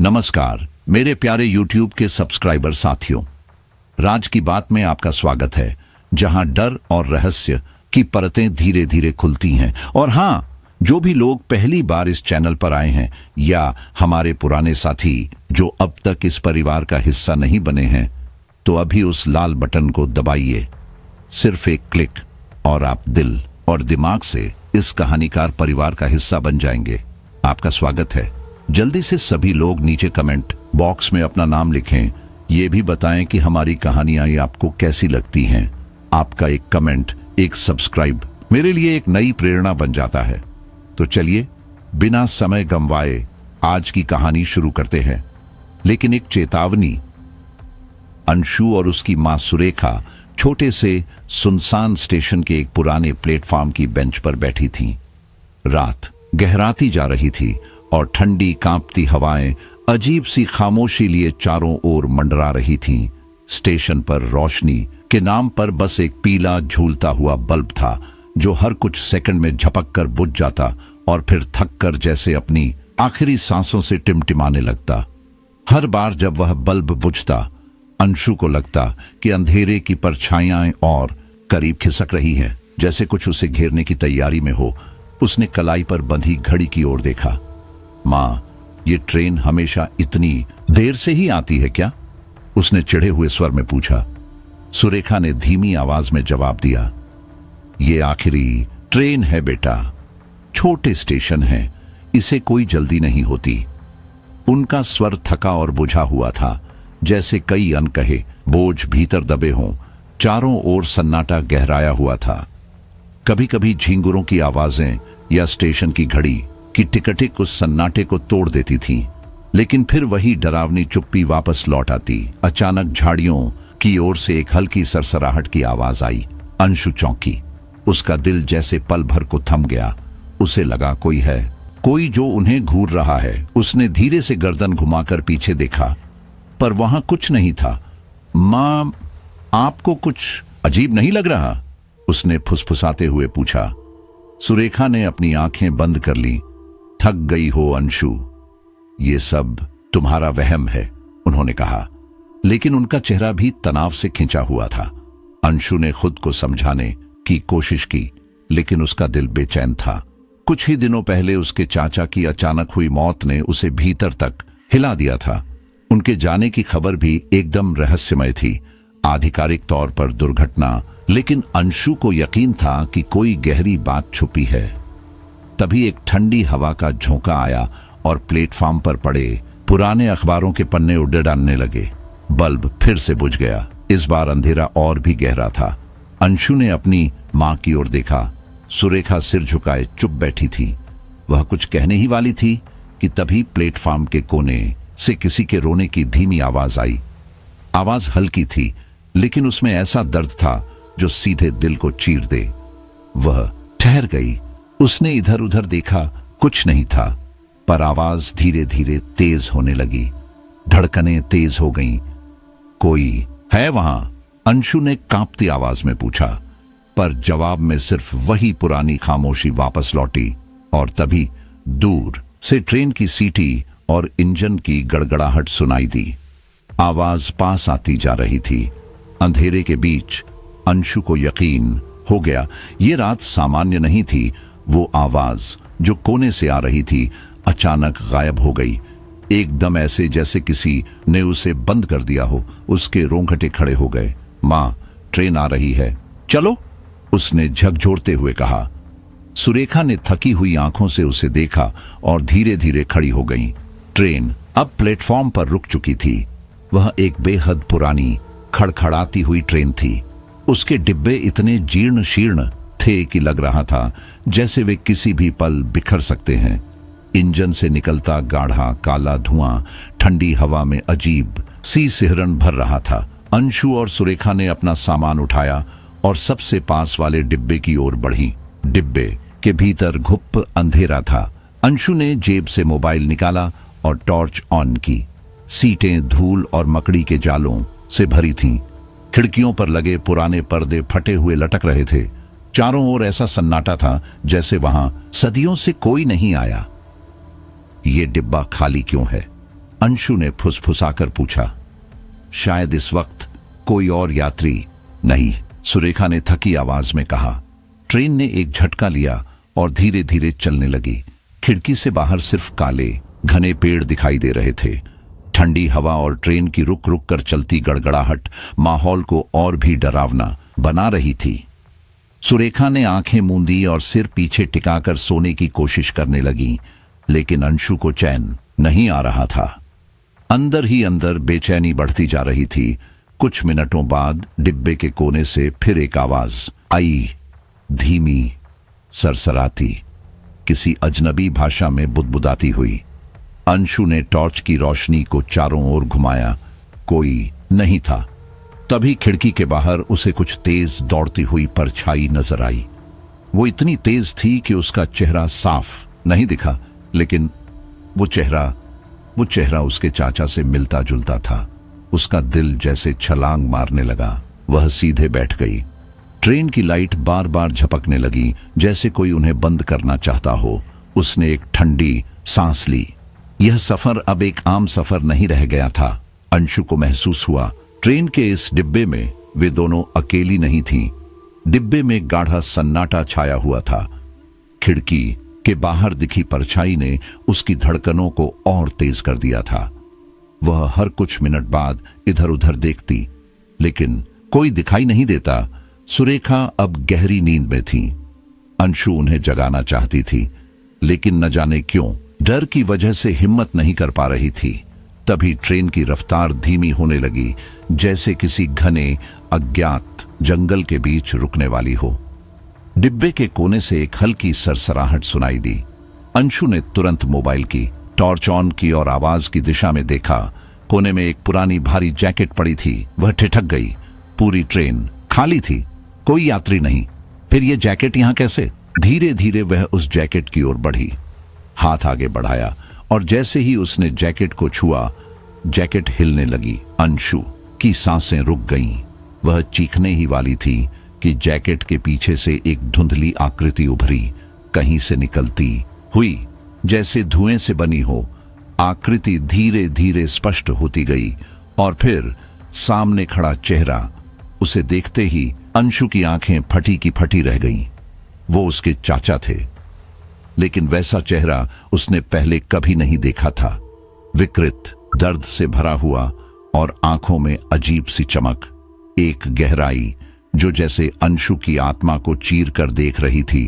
नमस्कार मेरे प्यारे YouTube के सब्सक्राइबर साथियों, राज की बात में आपका स्वागत है, जहां डर और रहस्य की परतें धीरे धीरे खुलती हैं। और हाँ, जो भी लोग पहली बार इस चैनल पर आए हैं या हमारे पुराने साथी जो अब तक इस परिवार का हिस्सा नहीं बने हैं, तो अभी उस लाल बटन को दबाइए। सिर्फ एक क्लिक और आप दिल और दिमाग से इस कहानीकार परिवार का हिस्सा बन जाएंगे। आपका स्वागत है। जल्दी से सभी लोग नीचे कमेंट बॉक्स में अपना नाम लिखें। ये भी बताएं कि हमारी कहानियां ये आपको कैसी लगती हैं। आपका एक कमेंट, एक सब्सक्राइब मेरे लिए एक नई प्रेरणा बन जाता है। तो चलिए बिना समय गंवाए आज की कहानी शुरू करते हैं। लेकिन एक चेतावनी, अंशु और उसकी मां सुरेखा छोटे से सुनसान स्टेशन के एक पुराने प्लेटफॉर्म की बेंच पर बैठी थीं। रात गहराती जा रही थी और ठंडी कांपती हवाएं अजीब सी खामोशी लिए चारों ओर मंडरा रही थीं। स्टेशन पर रोशनी के नाम पर बस एक पीला झूलता हुआ बल्ब था, जो हर कुछ सेकंड में झपक कर बुझ जाता और फिर थक कर जैसे अपनी आखिरी सांसों से टिमटिमाने लगता। हर बार जब वह बल्ब बुझता, अंशु को लगता कि अंधेरे की परछाइयां और करीब खिसक रही हैं, जैसे कुछ उसे घेरने की तैयारी में हो। उसने कलाई पर बंधी घड़ी की ओर देखा। मां, ये ट्रेन हमेशा इतनी देर से ही आती है क्या? उसने चिढ़े हुए स्वर में पूछा। सुरेखा ने धीमी आवाज में जवाब दिया, ये आखिरी ट्रेन है बेटा, छोटे स्टेशन है, इसे कोई जल्दी नहीं होती। उनका स्वर थका और बुझा हुआ था, जैसे कई अनकहे बोझ भीतर दबे हों। चारों ओर सन्नाटा गहराया हुआ था। कभी कभी झींगुरों की आवाजें या स्टेशन की घड़ी की टिकटिक उस सन्नाटे को तोड़ देती थी, लेकिन फिर वही डरावनी चुप्पी वापस लौट आती। अचानक झाड़ियों की ओर से एक हल्की सरसराहट की आवाज आई। अंशु चौंकी। उसका दिल जैसे पल भर को थम गया। उसे लगा कोई है, कोई जो उन्हें घूर रहा है। उसने धीरे से गर्दन घुमाकर पीछे देखा, पर वहां कुछ नहीं था। मां, आपको कुछ अजीब नहीं लग रहा? उसने फुसफुसाते हुए पूछा। सुरेखा ने अपनी आंखें बंद कर ली। थक गई हो अंशु, ये सब तुम्हारा वहम है, उन्होंने कहा, लेकिन उनका चेहरा भी तनाव से खिंचा हुआ था। अंशु ने खुद को समझाने की कोशिश की, लेकिन उसका दिल बेचैन था। कुछ ही दिनों पहले उसके चाचा की अचानक हुई मौत ने उसे भीतर तक हिला दिया था। उनके जाने की खबर भी एकदम रहस्यमय थी, आधिकारिक तौर पर दुर्घटना, लेकिन अंशु को यकीन था कि कोई गहरी बात छुपी है। तभी एक ठंडी हवा का झोंका आया और प्लेटफॉर्म पर पड़े पुराने अखबारों के पन्ने उड़ डालने लगे। बल्ब फिर से बुझ गया। इस बार अंधेरा और भी गहरा था। अंशु ने अपनी मां की ओर देखा। सुरेखा सिर झुकाए चुप बैठी थी। वह कुछ कहने ही वाली थी कि तभी प्लेटफॉर्म के कोने से किसी के रोने की धीमी आवाज आई। आवाज हल्की थी, लेकिन उसमें ऐसा दर्द था जो सीधे दिल को चीर दे। वह ठहर गई। उसने इधर उधर देखा, कुछ नहीं था, पर आवाज धीरे धीरे तेज होने लगी। धड़कनें तेज हो गईं। कोई है वहां? अंशु ने कांपती आवाज में पूछा, पर जवाब में सिर्फ वही पुरानी खामोशी वापस लौटी। और तभी दूर से ट्रेन की सीटी और इंजन की गड़गड़ाहट सुनाई दी। आवाज पास आती जा रही थी। अंधेरे के बीच अंशु को यकीन हो गया, ये रात सामान्य नहीं थी। वो आवाज जो कोने से आ रही थी अचानक गायब हो गई, एकदम ऐसे जैसे किसी ने उसे बंद कर दिया हो। उसके रोंगटे खड़े हो गए। मां, ट्रेन आ रही है, चलो, उसने झकझोरते हुए कहा। सुरेखा ने थकी हुई आंखों से उसे देखा और धीरे धीरे खड़ी हो गई। ट्रेन अब प्लेटफॉर्म पर रुक चुकी थी। वह एक बेहद पुरानी खड़खड़ाती हुई ट्रेन थी। उसके डिब्बे इतने जीर्ण शीर्ण थे कि लग रहा था जैसे वे किसी भी पल बिखर सकते हैं। इंजन से निकलता गाढ़ा काला धुआं ठंडी हवा में अजीब सी सिहरन भर रहा था। अंशु और सुरेखा ने अपना सामान उठाया और सबसे पास वाले डिब्बे की ओर बढ़ी। डिब्बे के भीतर घुप अंधेरा था। अंशु ने जेब से मोबाइल निकाला और टॉर्च ऑन की। सीटें धूल और मकड़ी के जालों से भरी थीं। खिड़कियों पर लगे पुराने पर्दे फटे हुए लटक रहे थे। चारों ओर ऐसा सन्नाटा था जैसे वहां सदियों से कोई नहीं आया। ये डिब्बा खाली क्यों है? अंशु ने फुसफुसाकर पूछा। शायद इस वक्त कोई और यात्री नहीं, सुरेखा ने थकी आवाज में कहा। ट्रेन ने एक झटका लिया और धीरे धीरे चलने लगी। खिड़की से बाहर सिर्फ काले घने पेड़ दिखाई दे रहे थे। ठंडी हवा और ट्रेन की रुक रुक कर चलती गड़गड़ाहट माहौल को और भी डरावना बना रही थी। सुरेखा ने आंखें मूंदी और सिर पीछे टिकाकर सोने की कोशिश करने लगी, लेकिन अंशु को चैन नहीं आ रहा था। अंदर ही अंदर बेचैनी बढ़ती जा रही थी। कुछ मिनटों बाद डिब्बे के कोने से फिर एक आवाज आई, धीमी, सरसराती, किसी अजनबी भाषा में बुदबुदाती हुई। अंशु ने टॉर्च की रोशनी को चारों ओर घुमाया। कोई नहीं था। तभी खिड़की के बाहर उसे कुछ तेज दौड़ती हुई परछाई नजर आई। वो इतनी तेज थी कि उसका चेहरा साफ नहीं दिखा, लेकिन वो चेहरा उसके चाचा से मिलता जुलता था। उसका दिल जैसे छलांग मारने लगा। वह सीधे बैठ गई। ट्रेन की लाइट बार बार झपकने लगी, जैसे कोई उन्हें बंद करना चाहता हो। उसने एक ठंडी सांस ली। यह सफर अब एक आम सफर नहीं रह गया था। अंशु को महसूस हुआ, ट्रेन के इस डिब्बे में वे दोनों अकेली नहीं थीं। डिब्बे में गाढ़ा सन्नाटा छाया हुआ था। खिड़की के बाहर दिखी परछाई ने उसकी धड़कनों को और तेज कर दिया था। वह हर कुछ मिनट बाद इधर उधर देखती, लेकिन कोई दिखाई नहीं देता। सुरेखा अब गहरी नींद में थी। अंशु उन्हें जगाना चाहती थी, लेकिन न जाने क्यों डर की वजह से हिम्मत नहीं कर पा रही थी। तभी ट्रेन की रफ्तार धीमी होने लगी, जैसे किसी घने अज्ञात जंगल के बीच रुकने वाली हो। डिब्बे के कोने से एक हल्की सरसराहट सुनाई दी। अंशु ने तुरंत मोबाइल की टॉर्च ऑन की और आवाज की दिशा में देखा। कोने में एक पुरानी भारी जैकेट पड़ी थी। वह ठिठक गई। पूरी ट्रेन खाली थी, कोई यात्री नहीं। फिर यह जैकेट यहां कैसे? धीरे धीरे वह उस जैकेट की ओर बढ़ी। हाथ आगे बढ़ाया और जैसे ही उसने जैकेट को छुआ, जैकेट हिलने लगी। अंशु की सांसें रुक गईं। वह चीखने ही वाली थी कि जैकेट के पीछे से एक धुंधली आकृति उभरी, कहीं से निकलती हुई, जैसे धुएं से बनी हो। आकृति धीरे धीरे स्पष्ट होती गई और फिर सामने खड़ा चेहरा। उसे देखते ही अंशु की आंखें फटी की फटी रह गईं। वो उसके चाचा थे, लेकिन वैसा चेहरा उसने पहले कभी नहीं देखा था। विकृत, दर्द से भरा हुआ और आंखों में अजीब सी चमक, एक गहराई जो जैसे अंशु की आत्मा को चीर कर देख रही थी।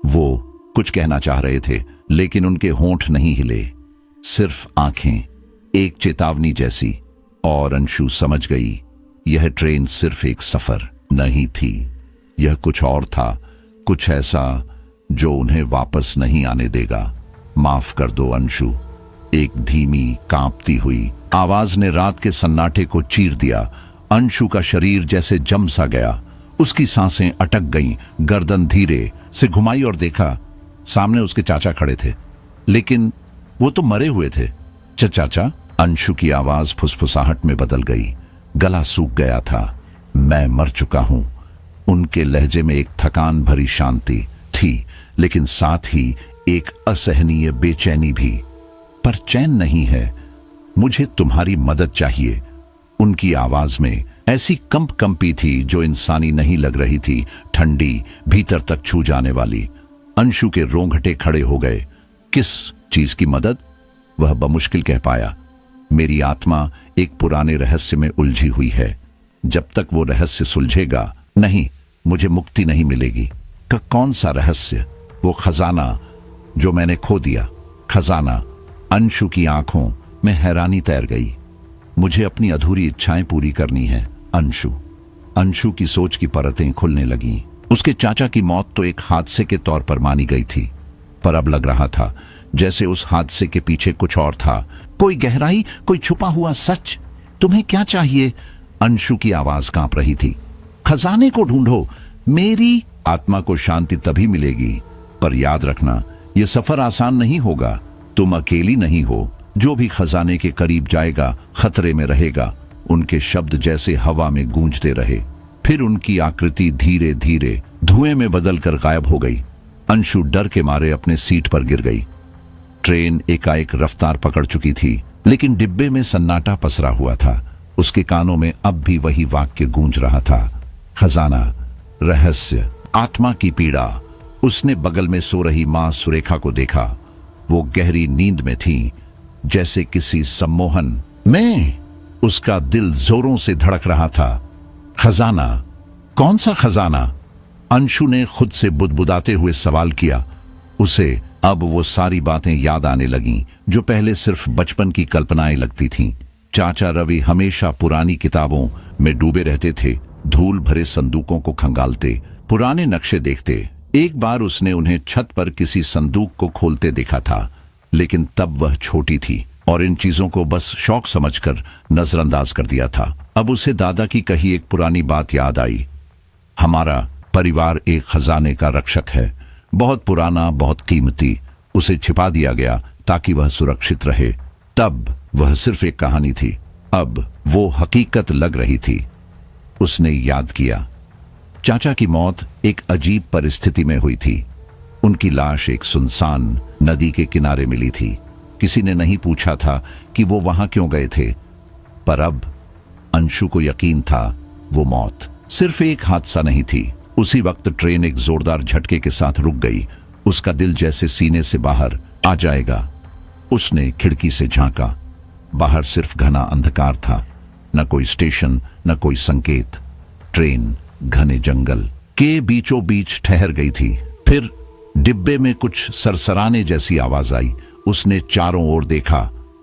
वो कुछ कहना चाह रहे थे, लेकिन उनके होंठ नहीं हिले, सिर्फ आंखें, एक चेतावनी जैसी। और अंशु समझ गई, यह ट्रेन सिर्फ एक सफर नहीं थी, यह कुछ और था, कुछ ऐसा जो उन्हें वापस नहीं आने देगा। माफ कर दो अंशु, एक धीमी कांपती हुई आवाज ने रात के सन्नाटे को चीर दिया। अंशु का शरीर जैसे जम सा गया। उसकी सांसें अटक गईं। गर्दन धीरे से घुमाई और देखा, सामने उसके चाचा खड़े थे, लेकिन वो तो मरे हुए थे। चाचा? अंशु की आवाज फुसफुसाहट में बदल गई। गला सूख गया था। मैं मर चुका हूं। उनके लहजे में एक थकान भरी शांति थी, लेकिन साथ ही एक असहनीय बेचैनी भी। पर चैन नहीं है, मुझे तुम्हारी मदद चाहिए। उनकी आवाज में ऐसी कंपी थी जो इंसानी नहीं लग रही थी, ठंडी, भीतर तक छू जाने वाली। अंशु के रोंगटे खड़े हो गए। किस चीज की मदद? वह बमुश्किल कह पाया। मेरी आत्मा एक पुराने रहस्य में उलझी हुई है। जब तक वो रहस्य सुलझेगा नहीं, मुझे मुक्ति नहीं मिलेगी। कौन सा रहस्य? वो खजाना जो मैंने खो दिया। खजाना? अंशु की आंखों में हैरानी तैर गई। मुझे अपनी अधूरी इच्छाएं पूरी करनी है अंशु। अंशु की सोच की परतें खुलने लगीं। उसके चाचा की मौत तो एक हादसे के तौर पर मानी गई थी, पर अब लग रहा था जैसे उस हादसे के पीछे कुछ और था, कोई गहराई, कोई छुपा हुआ सच। तुम्हें क्या चाहिए? अंशु की आवाज कांप रही थी। खजाने को ढूंढो। मेरी आत्मा को शांति तभी मिलेगी, पर याद रखना, यह सफर आसान नहीं होगा। तुम अकेली नहीं हो। जो भी खजाने के करीब जाएगा खतरे में रहेगा। उनके शब्द जैसे हवा में गूंजते रहे। फिर उनकी आकृति धीरे धीरे धुएं में बदलकर गायब हो गई। अंशु डर के मारे अपने सीट पर गिर गई। ट्रेन एकाएक रफ्तार पकड़ चुकी थी, लेकिन डिब्बे में सन्नाटा पसरा हुआ था। उसके कानों में अब भी वही वाक्य गूंज रहा था, खजाना, रहस्य, आत्मा की पीड़ा। उसने बगल में सो रही मां सुरेखा को देखा। वो गहरी नींद में थी, जैसे किसी सम्मोहन में। उसका दिल जोरों से धड़क रहा था। खजाना? कौन सा खजाना? अंशु ने खुद से बुदबुदाते हुए सवाल किया। उसे अब वो सारी बातें याद आने लगीं जो पहले सिर्फ बचपन की कल्पनाएं लगती थीं। चाचा रवि हमेशा पुरानी किताबों में डूबे रहते थे, धूल भरे संदूकों को खंगालते, पुराने नक्शे देखते। एक बार उसने उन्हें छत पर किसी संदूक को खोलते देखा था, लेकिन तब वह छोटी थी और इन चीजों को बस शौक समझकर नजरअंदाज कर दिया था। अब उसे दादा की कही एक पुरानी बात याद आई। हमारा परिवार एक खजाने का रक्षक है, बहुत पुराना, बहुत कीमती। उसे छिपा दिया गया ताकि वह सुरक्षित रहे। तब वह सिर्फ एक कहानी थी, अब वो हकीकत लग रही थी। उसने याद किया, चाचा की मौत एक अजीब परिस्थिति में हुई थी। उनकी लाश एक सुनसान नदी के किनारे मिली थी। किसी ने नहीं पूछा था कि वो वहां क्यों गए थे, पर अब अंशु को यकीन था वो मौत सिर्फ एक हादसा नहीं थी। उसी वक्त ट्रेन एक जोरदार झटके के साथ रुक गई। उसका दिल जैसे सीने से बाहर आ जाएगा। उसने खिड़की से झांका। बाहर सिर्फ घना अंधकार था, न कोई स्टेशन, न कोई संकेत। ट्रेन घने जंगल के बीचों बीच ठहर गई थी। फिर डिब्बे में कुछ सरसराने जैसी आवाज आई। उसने चारों ओर देखा,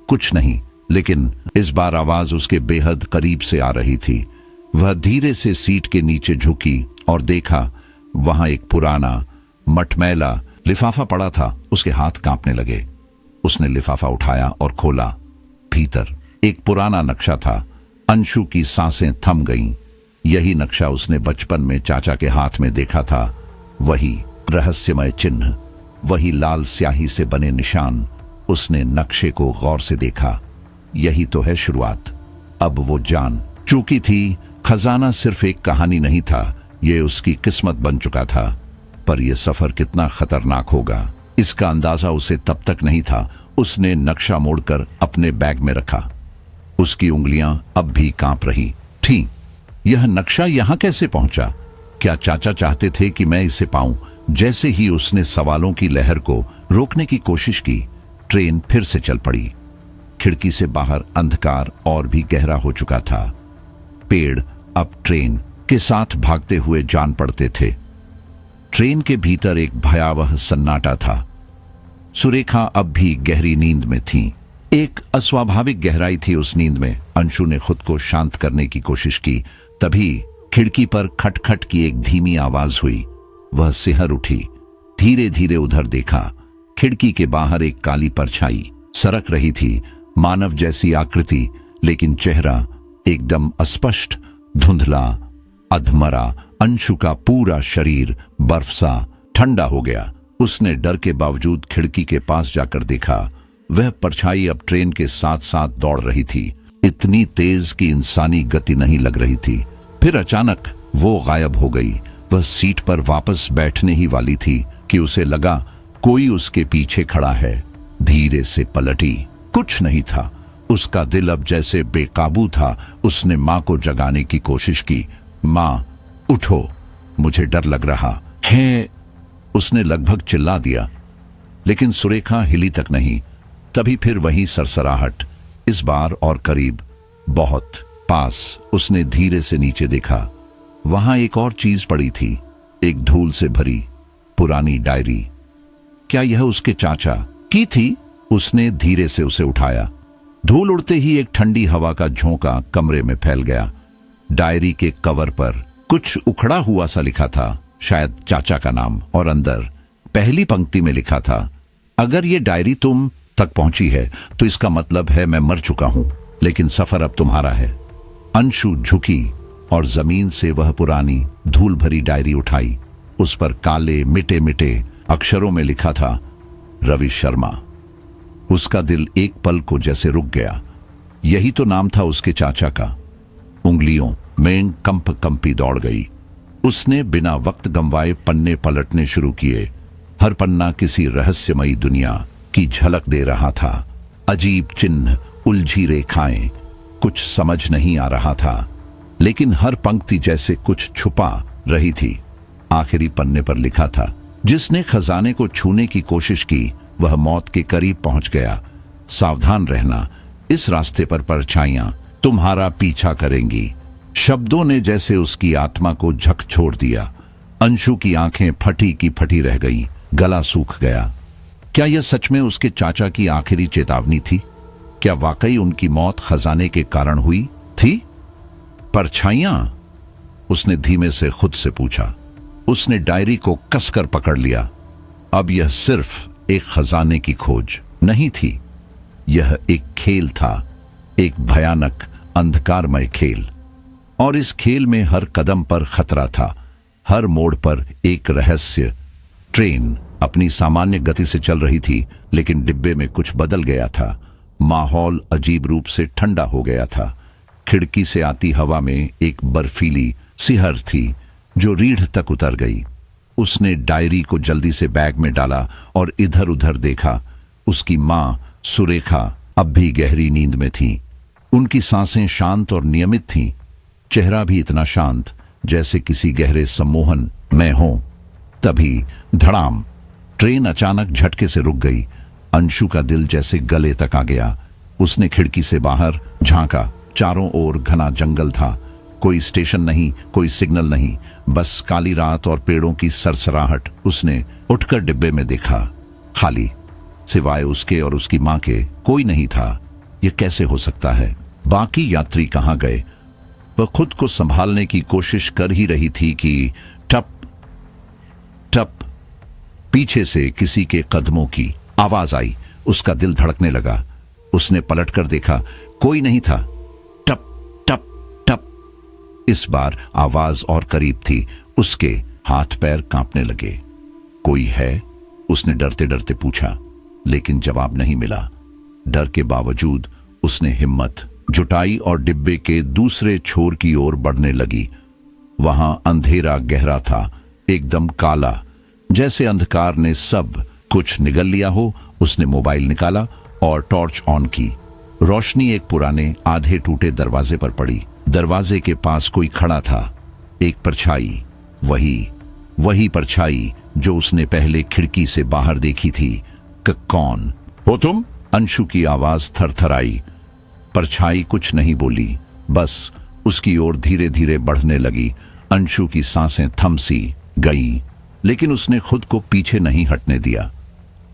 कुछ नहीं, लेकिन इस बार आवाज उसके बेहद करीब से आ रही थी। वह धीरे से सीट के नीचे झुकी और देखा, वहां एक पुराना मटमैला लिफाफा पड़ा था। उसके हाथ कांपने लगे। उसने लिफाफा उठाया और खोला। भीतर एक पुराना नक्शा था। अंशु की सांसें थम गईं। यही नक्शा उसने बचपन में चाचा के हाथ में देखा था। वही रहस्यमय चिन्ह, वही लाल स्याही से बने निशान। उसने नक्शे को गौर से देखा। यही तो है शुरुआत। अब वो जान चुकी थी, खजाना सिर्फ एक कहानी नहीं था, ये उसकी किस्मत बन चुका था। पर यह सफर कितना खतरनाक होगा, इसका अंदाजा उसे तब तक नहीं था। उसने नक्शा मोड़कर अपने बैग में रखा। उसकी उंगलियां अब भी कांप रही थीं। यह नक्शा यहां कैसे पहुंचा? क्या चाचा चाहते थे कि मैं इसे पाऊं? जैसे ही उसने सवालों की लहर को रोकने की कोशिश की, ट्रेन फिर से चल पड़ी। खिड़की से बाहर अंधकार और भी गहरा हो चुका था। पेड़ अब ट्रेन के साथ भागते हुए जान पड़ते थे। ट्रेन के भीतर एक भयावह सन्नाटा था। सुरेखा अब भी गहरी नींद में थी। एक अस्वाभाविक गहराई थी उस नींद में। अंशु ने खुद को शांत करने की कोशिश की। तभी खिड़की पर खटखट की एक धीमी आवाज हुई। वह सिहर उठी, धीरे धीरे उधर देखा। खिड़की के बाहर एक काली परछाई सरक रही थी, मानव जैसी आकृति, लेकिन चेहरा एकदम अस्पष्ट, धुंधला, अधमरा। अंशु का पूरा शरीर बर्फ सा ठंडा हो गया। उसने डर के बावजूद खिड़की के पास जाकर देखा। वह परछाई अब ट्रेन के साथ साथ दौड़ रही थी, इतनी तेज कि इंसानी गति नहीं लग रही थी। फिर अचानक वो गायब हो गई। वह सीट पर वापस बैठने ही वाली थी कि उसे लगा कोई उसके पीछे खड़ा है। धीरे से पलटी, कुछ नहीं था। उसका दिल अब जैसे बेकाबू था। उसने मां को जगाने की कोशिश की। मां, उठो, मुझे डर लग रहा है, उसने लगभग चिल्ला दिया। लेकिन सुरेखा हिली तक नहीं। तभी फिर वही सरसराहट, इस बार और करीब, बहुत पास। उसने धीरे से नीचे देखा। वहां एक और चीज पड़ी थी, एक धूल से भरी पुरानी डायरी। क्या यह उसके चाचा की थी? उसने धीरे से उसे उठाया। धूल उड़ते ही एक ठंडी हवा का झोंका कमरे में फैल गया। डायरी के कवर पर कुछ उखड़ा हुआ सा लिखा था, शायद चाचा का नाम, और अंदर पहली पंक्ति में लिखा था, अगर ये डायरी तुम तक पहुंची है तो इसका मतलब है मैं मर चुका हूं, लेकिन सफर अब तुम्हारा है। अंशु झुकी और जमीन से वह पुरानी धूल भरी डायरी उठाई। उस पर काले मिटे मिटे अक्षरों में लिखा था, रवि शर्मा। उसका दिल एक पल को जैसे रुक गया। यही तो नाम था उसके चाचा का। उंगलियों में कंपी दौड़ गई। उसने बिना वक्त गंवाए पन्ने पलटने शुरू किए। हर पन्ना किसी रहस्यमयी दुनिया की झलक दे रहा था। अजीब चिन्ह उलझी रेखाएं, कुछ समझ नहीं आ रहा था, लेकिन हर पंक्ति जैसे कुछ छुपा रही थी। आखिरी पन्ने पर लिखा था, जिसने खजाने को छूने की कोशिश की वह मौत के करीब पहुंच गया। सावधान रहना, इस रास्ते पर परछाइयां तुम्हारा पीछा करेंगी। शब्दों ने जैसे उसकी आत्मा को झकझोर दिया। अंशु की आंखें फटी की फटी रह गईं, गला सूख गया। क्या यह सच में उसके चाचा की आखिरी चेतावनी थी? क्या वाकई उनकी मौत खजाने के कारण हुई थी? परछाइयां? उसने धीमे से खुद से पूछा। उसने डायरी को कसकर पकड़ लिया। अब यह सिर्फ एक खजाने की खोज नहीं थी, यह एक खेल था, एक भयानक अंधकारमय खेल। और इस खेल में हर कदम पर खतरा था, हर मोड़ पर एक रहस्य। ट्रेन अपनी सामान्य गति से चल रही थी, लेकिन डिब्बे में कुछ बदल गया था। माहौल अजीब रूप से ठंडा हो गया था। खिड़की से आती हवा में एक बर्फीली सिहर थी जो रीढ़ तक उतर गई। उसने डायरी को जल्दी से बैग में डाला और इधर उधर देखा। उसकी मां सुरेखा अब भी गहरी नींद में थी। उनकी सांसें शांत और नियमित थीं, चेहरा भी इतना शांत जैसे किसी गहरे सम्मोहन में हो। तभी धड़ाम, ट्रेन अचानक झटके से रुक गई। अंशु का दिल जैसे गले तक आ गया। उसने खिड़की से बाहर झांका। चारों ओर घना जंगल था। कोई स्टेशन नहीं, कोई सिग्नल नहीं, बस काली रात और पेड़ों की सरसराहट। उसने उठकर डिब्बे में देखा, खाली, सिवाय उसके और उसकी मां के कोई नहीं था। यह कैसे हो सकता है? बाकी यात्री कहां गए? वह खुद को संभालने की कोशिश कर ही रही थी कि टप टप पीछे से किसी के कदमों की आवाज आई। उसका दिल धड़कने लगा। उसने पलटकर देखा, कोई नहीं था। टप टप टप। इस बार आवाज और करीब थी। उसके हाथ पैर कांपने लगे। कोई है? उसने डरते डरते पूछा, लेकिन जवाब नहीं मिला। डर के बावजूद उसने हिम्मत जुटाई और डिब्बे के दूसरे छोर की ओर बढ़ने लगी। वहां अंधेरा गहरा था, एकदम काला, जैसे अंधकार ने सब कुछ निगल लिया हो। उसने मोबाइल निकाला और टॉर्च ऑन की। रोशनी एक पुराने आधे टूटे दरवाजे पर पड़ी। दरवाजे के पास कोई खड़ा था, एक परछाई, वही परछाई जो उसने पहले खिड़की से बाहर देखी थी। कौन हो तुम? अंशु की आवाज थरथराई। परछाई कुछ नहीं बोली, बस उसकी ओर धीरे धीरे बढ़ने लगी। अंशु की सांसें थम सी गईं, लेकिन उसने खुद को पीछे नहीं हटने दिया।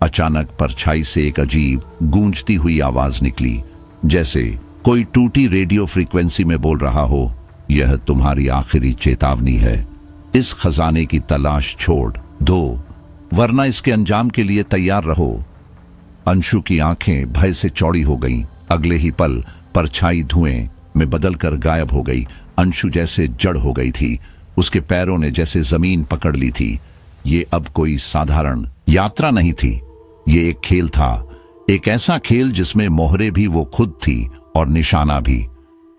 अचानक परछाई से एक अजीब गूंजती हुई आवाज निकली, जैसे कोई टूटी रेडियो फ्रीक्वेंसी में बोल रहा हो, यह तुम्हारी आखिरी चेतावनी है। इस खजाने की तलाश छोड़ दो, वरना इसके अंजाम के लिए तैयार रहो। अंशु की आंखें भय से चौड़ी हो गईं। अगले ही पल परछाई धुएं में बदलकर गायब हो गई। अंशु जैसे जड़ हो गई थी। उसके पैरों ने जैसे जमीन पकड़ ली थी। ये अब कोई साधारण यात्रा नहीं थी, ये एक खेल था, एक ऐसा खेल जिसमें मोहरे भी वो खुद थी और निशाना भी।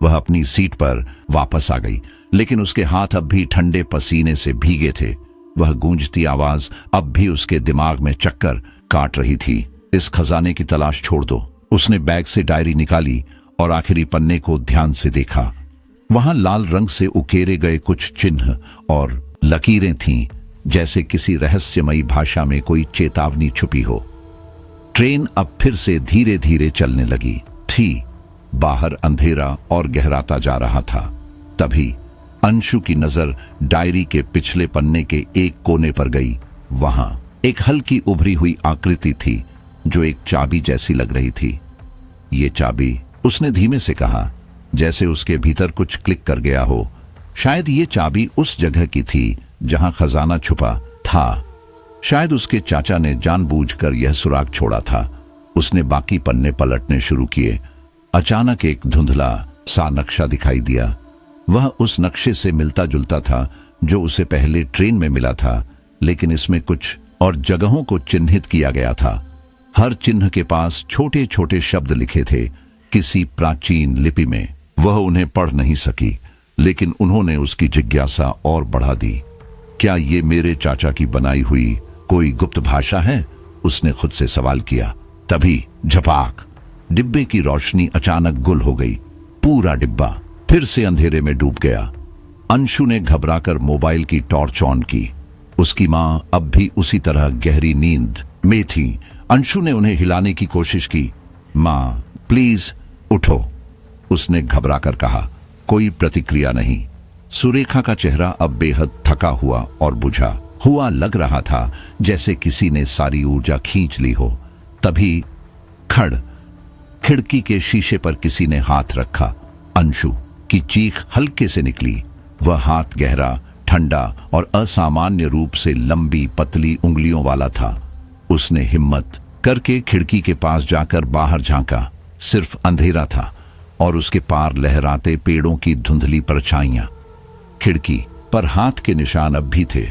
वह अपनी सीट पर वापस आ गई, लेकिन उसके हाथ अब भी ठंडे पसीने से भीगे थे। वह गूंजती आवाज अब भी उसके दिमाग में चक्कर काट रही थी। इस खजाने की तलाश छोड़ दो। उसने बैग से डायरी निकाली और आखिरी पन्ने को ध्यान से देखा। वहां लाल रंग से उकेरे गए कुछ चिन्ह और लकीरें थीं, जैसे किसी रहस्यमयी भाषा में कोई चेतावनी छुपी हो। ट्रेन अब फिर से धीरे धीरे चलने लगी थी। बाहर अंधेरा और गहराता जा रहा था। तभी अंशु की नजर डायरी के पिछले पन्ने के एक कोने पर गई। वहां एक हल्की उभरी हुई आकृति थी जो एक चाबी जैसी लग रही थी। ये चाबी, उसने धीमे से कहा, जैसे उसके भीतर कुछ क्लिक कर गया हो। शायद ये चाबी उस जगह की थी जहां खजाना छुपा था। शायद उसके चाचा ने जानबूझकर यह सुराग छोड़ा था। उसने बाकी पन्ने पलटने शुरू किए। अचानक एक धुंधला सा नक्शा दिखाई दिया। वह उस नक्शे से मिलता जुलता था जो उसे पहले ट्रेन में मिला था, लेकिन इसमें कुछ और जगहों को चिन्हित किया गया था। हर चिन्ह के पास छोटे छोटे शब्द लिखे थे, किसी प्राचीन लिपि में। वह उन्हें पढ़ नहीं सकी, लेकिन उन्होंने उसकी जिज्ञासा और बढ़ा दी। क्या ये मेरे चाचा की बनाई हुई कोई गुप्त भाषा है? उसने खुद से सवाल किया। तभी झपाक, डिब्बे की रोशनी अचानक गुल हो गई। पूरा डिब्बा फिर से अंधेरे में डूब गया। अंशु ने घबराकर मोबाइल की टॉर्च ऑन की। उसकी मां अब भी उसी तरह गहरी नींद में थी। अंशु ने उन्हें हिलाने की कोशिश की। मां, प्लीज उठो, उसने घबराकर कहा। कोई प्रतिक्रिया नहीं। सुरेखा का चेहरा अब बेहद थका हुआ और बुझा हुआ लग रहा था, जैसे किसी ने सारी ऊर्जा खींच ली हो। तभी खिड़की के शीशे पर किसी ने हाथ रखा। अंशु की चीख हल्के से निकली। वह हाथ गहरा, ठंडा और असामान्य रूप से लंबी पतली उंगलियों वाला था। उसने हिम्मत करके खिड़की के पास जाकर बाहर झांका। सिर्फ अंधेरा था और उसके पार लहराते पेड़ों की धुंधली परछाइयां। खिड़की पर हाथ के निशान अब भी थे।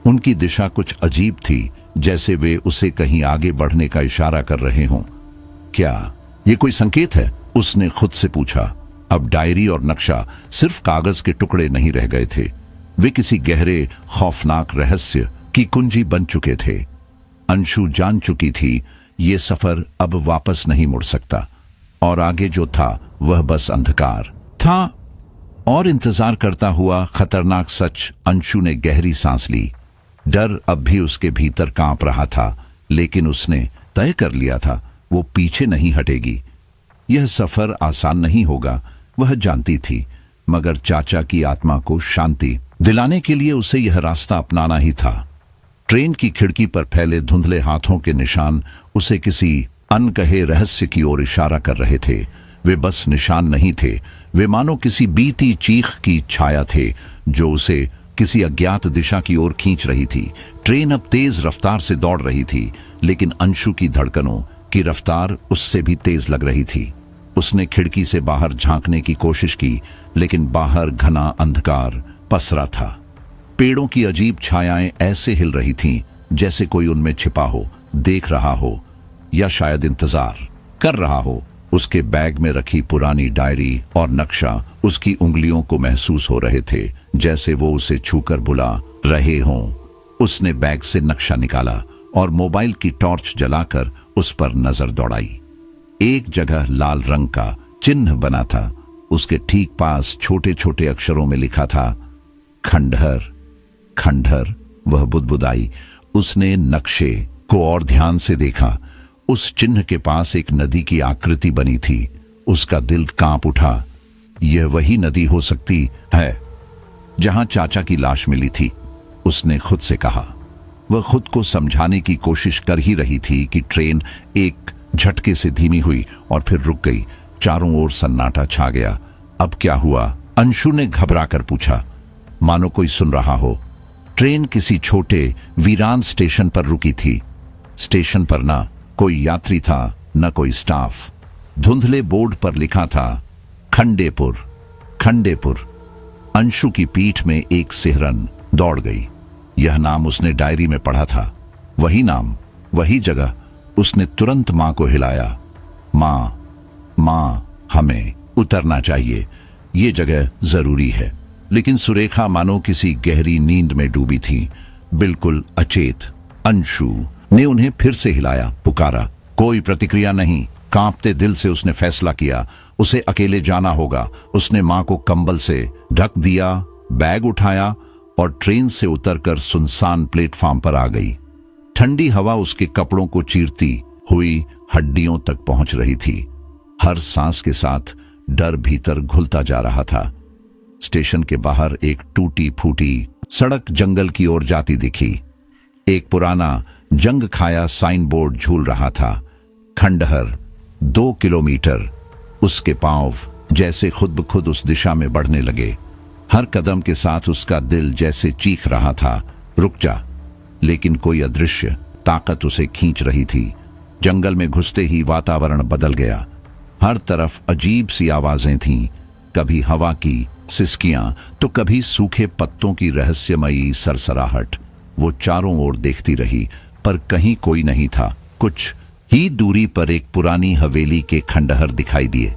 उनकी दिशा कुछ अजीब थी, जैसे वे उसे कहीं आगे बढ़ने का इशारा कर रहे हों। क्या ये कोई संकेत है? उसने खुद से पूछा। अब डायरी और नक्शा सिर्फ कागज के टुकड़े नहीं रह गए थे, वे किसी गहरे खौफनाक रहस्य की कुंजी बन चुके थे। अंशु जान चुकी थी ये सफर अब वापस नहीं मुड़ सकता, और आगे जो था वह बस अंधकार था। और इंतजार करता हुआ खतरनाक सच। अंशु ने गहरी सांस ली। डर अब भी उसके भीतर कांप रहा था, लेकिन उसने तय कर लिया था वो पीछे नहीं हटेगी। यह सफर आसान नहीं होगा, वह जानती थी, मगर चाचा की आत्मा को शांति दिलाने के लिए उसे यह रास्ता अपनाना ही था। ट्रेन की खिड़की पर फैले धुंधले हाथों के निशान उसे किसी अनकहे रहस्य की ओर इशारा कर रहे थे। वे बस निशान नहीं थे, वे मानो किसी बीती चीख की छाया थे जो उसे किसी अज्ञात दिशा की ओर खींच रही थी। ट्रेन अब तेज रफ्तार से दौड़ रही थी, लेकिन अंशु की धड़कनों की रफ्तार उससे भी तेज लग रही थी। उसने खिड़की से बाहर झांकने की कोशिश की, लेकिन बाहर घना अंधकार पसरा था। पेड़ों की अजीब छायाएं ऐसे हिल रही थीं जैसे कोई उनमें छिपा हो, देख रहा हो, या शायद इंतजार कर रहा हो। उसके बैग में रखी पुरानी डायरी और नक्शा उसकी उंगलियों को महसूस हो रहे थे, जैसे वो उसे छूकर बुला रहे हों। उसने बैग से नक्शा निकाला और मोबाइल की टॉर्च जलाकर उस पर नजर दौड़ाई। एक जगह लाल रंग का चिन्ह बना था। उसके ठीक पास छोटे छोटे अक्षरों में लिखा था खंडहर। खंडहर, वह बुदबुदाई। उसने नक्शे को और ध्यान से देखा। उस चिन्ह के पास एक नदी की आकृति बनी थी। उसका दिल कांप उठा। यह वही नदी हो सकती है जहां चाचा की लाश मिली थी, उसने खुद से कहा। वह खुद को समझाने की कोशिश कर ही रही थी कि ट्रेन एक झटके से धीमी हुई और फिर रुक गई। चारों ओर सन्नाटा छा गया। अब क्या हुआ? अंशु ने घबराकर पूछा, मानो कोई सुन रहा हो। ट्रेन किसी छोटे वीरान स्टेशन पर रुकी थी। स्टेशन पर ना कोई यात्री था, न कोई स्टाफ। धुंधले बोर्ड पर लिखा था खंडेपुर। खंडेपुर। अंशु की पीठ में एक सिहरन दौड़ गई। यह नाम उसने डायरी में पढ़ा था। वही नाम, वही जगह। उसने तुरंत मां को हिलाया। मां, हमें उतरना चाहिए, ये जगह जरूरी है। लेकिन सुरेखा मानो किसी गहरी नींद में डूबी थी, बिल्कुल अचेत। अंशु ने उन्हें फिर से हिलाया, पुकारा। कोई प्रतिक्रिया नहीं। कांपते दिल से उसने फैसला किया, उसे अकेले जाना होगा। उसने मां को कंबल से ढक दिया, बैग उठाया और ट्रेन से उतरकर सुनसान प्लेटफॉर्म पर आ गई। ठंडी हवा उसके कपड़ों को चीरती हुई हड्डियों तक पहुंच रही थी। हर सांस के साथ डर भीतर घुलता जा रहा था। स्टेशन के बाहर एक टूटी फूटी सड़क जंगल की ओर जाती दिखी। एक पुराना जंग खाया साइन बोर्ड झूल रहा था, खंडहर 2 किलोमीटर। उसके पांव जैसे खुद ब खुद उस दिशा में बढ़ने लगे। हर कदम के साथ उसका दिल जैसे चीख रहा था, रुक जा। लेकिन कोई अदृश्य ताकत उसे खींच रही थी। जंगल में घुसते ही वातावरण बदल गया। हर तरफ अजीब सी आवाजें थीं, कभी हवा की सिसकियां तो कभी सूखे पत्तों की रहस्यमयी सरसराहट। वो चारों ओर देखती रही, पर कहीं कोई नहीं था। कुछ ही दूरी पर एक पुरानी हवेली के खंडहर दिखाई दिए।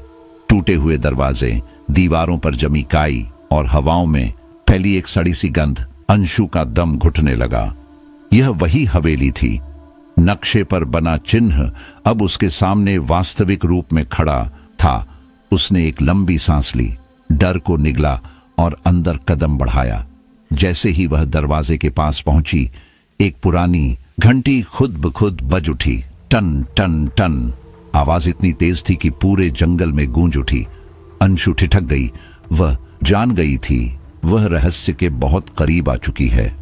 टूटे हुए दरवाजे, दीवारों पर जमी काई और हवाओं में फैली एक सड़ी सी गंध। अंशु का दम घुटने लगा। यह वही हवेली थी नक्शे पर बना चिन्ह अब उसके सामने वास्तविक रूप में खड़ा था। उसने एक लंबी सांस ली, डर को निगला और अंदर कदम बढ़ाया। जैसे ही वह दरवाजे के पास पहुंची, एक पुरानी घंटी खुद ब खुद बज उठी। टन टन टन। आवाज इतनी तेज थी कि पूरे जंगल में गूंज उठी। अंशु ठिठक गई। वह जान गई थी वह रहस्य के बहुत करीब आ चुकी है।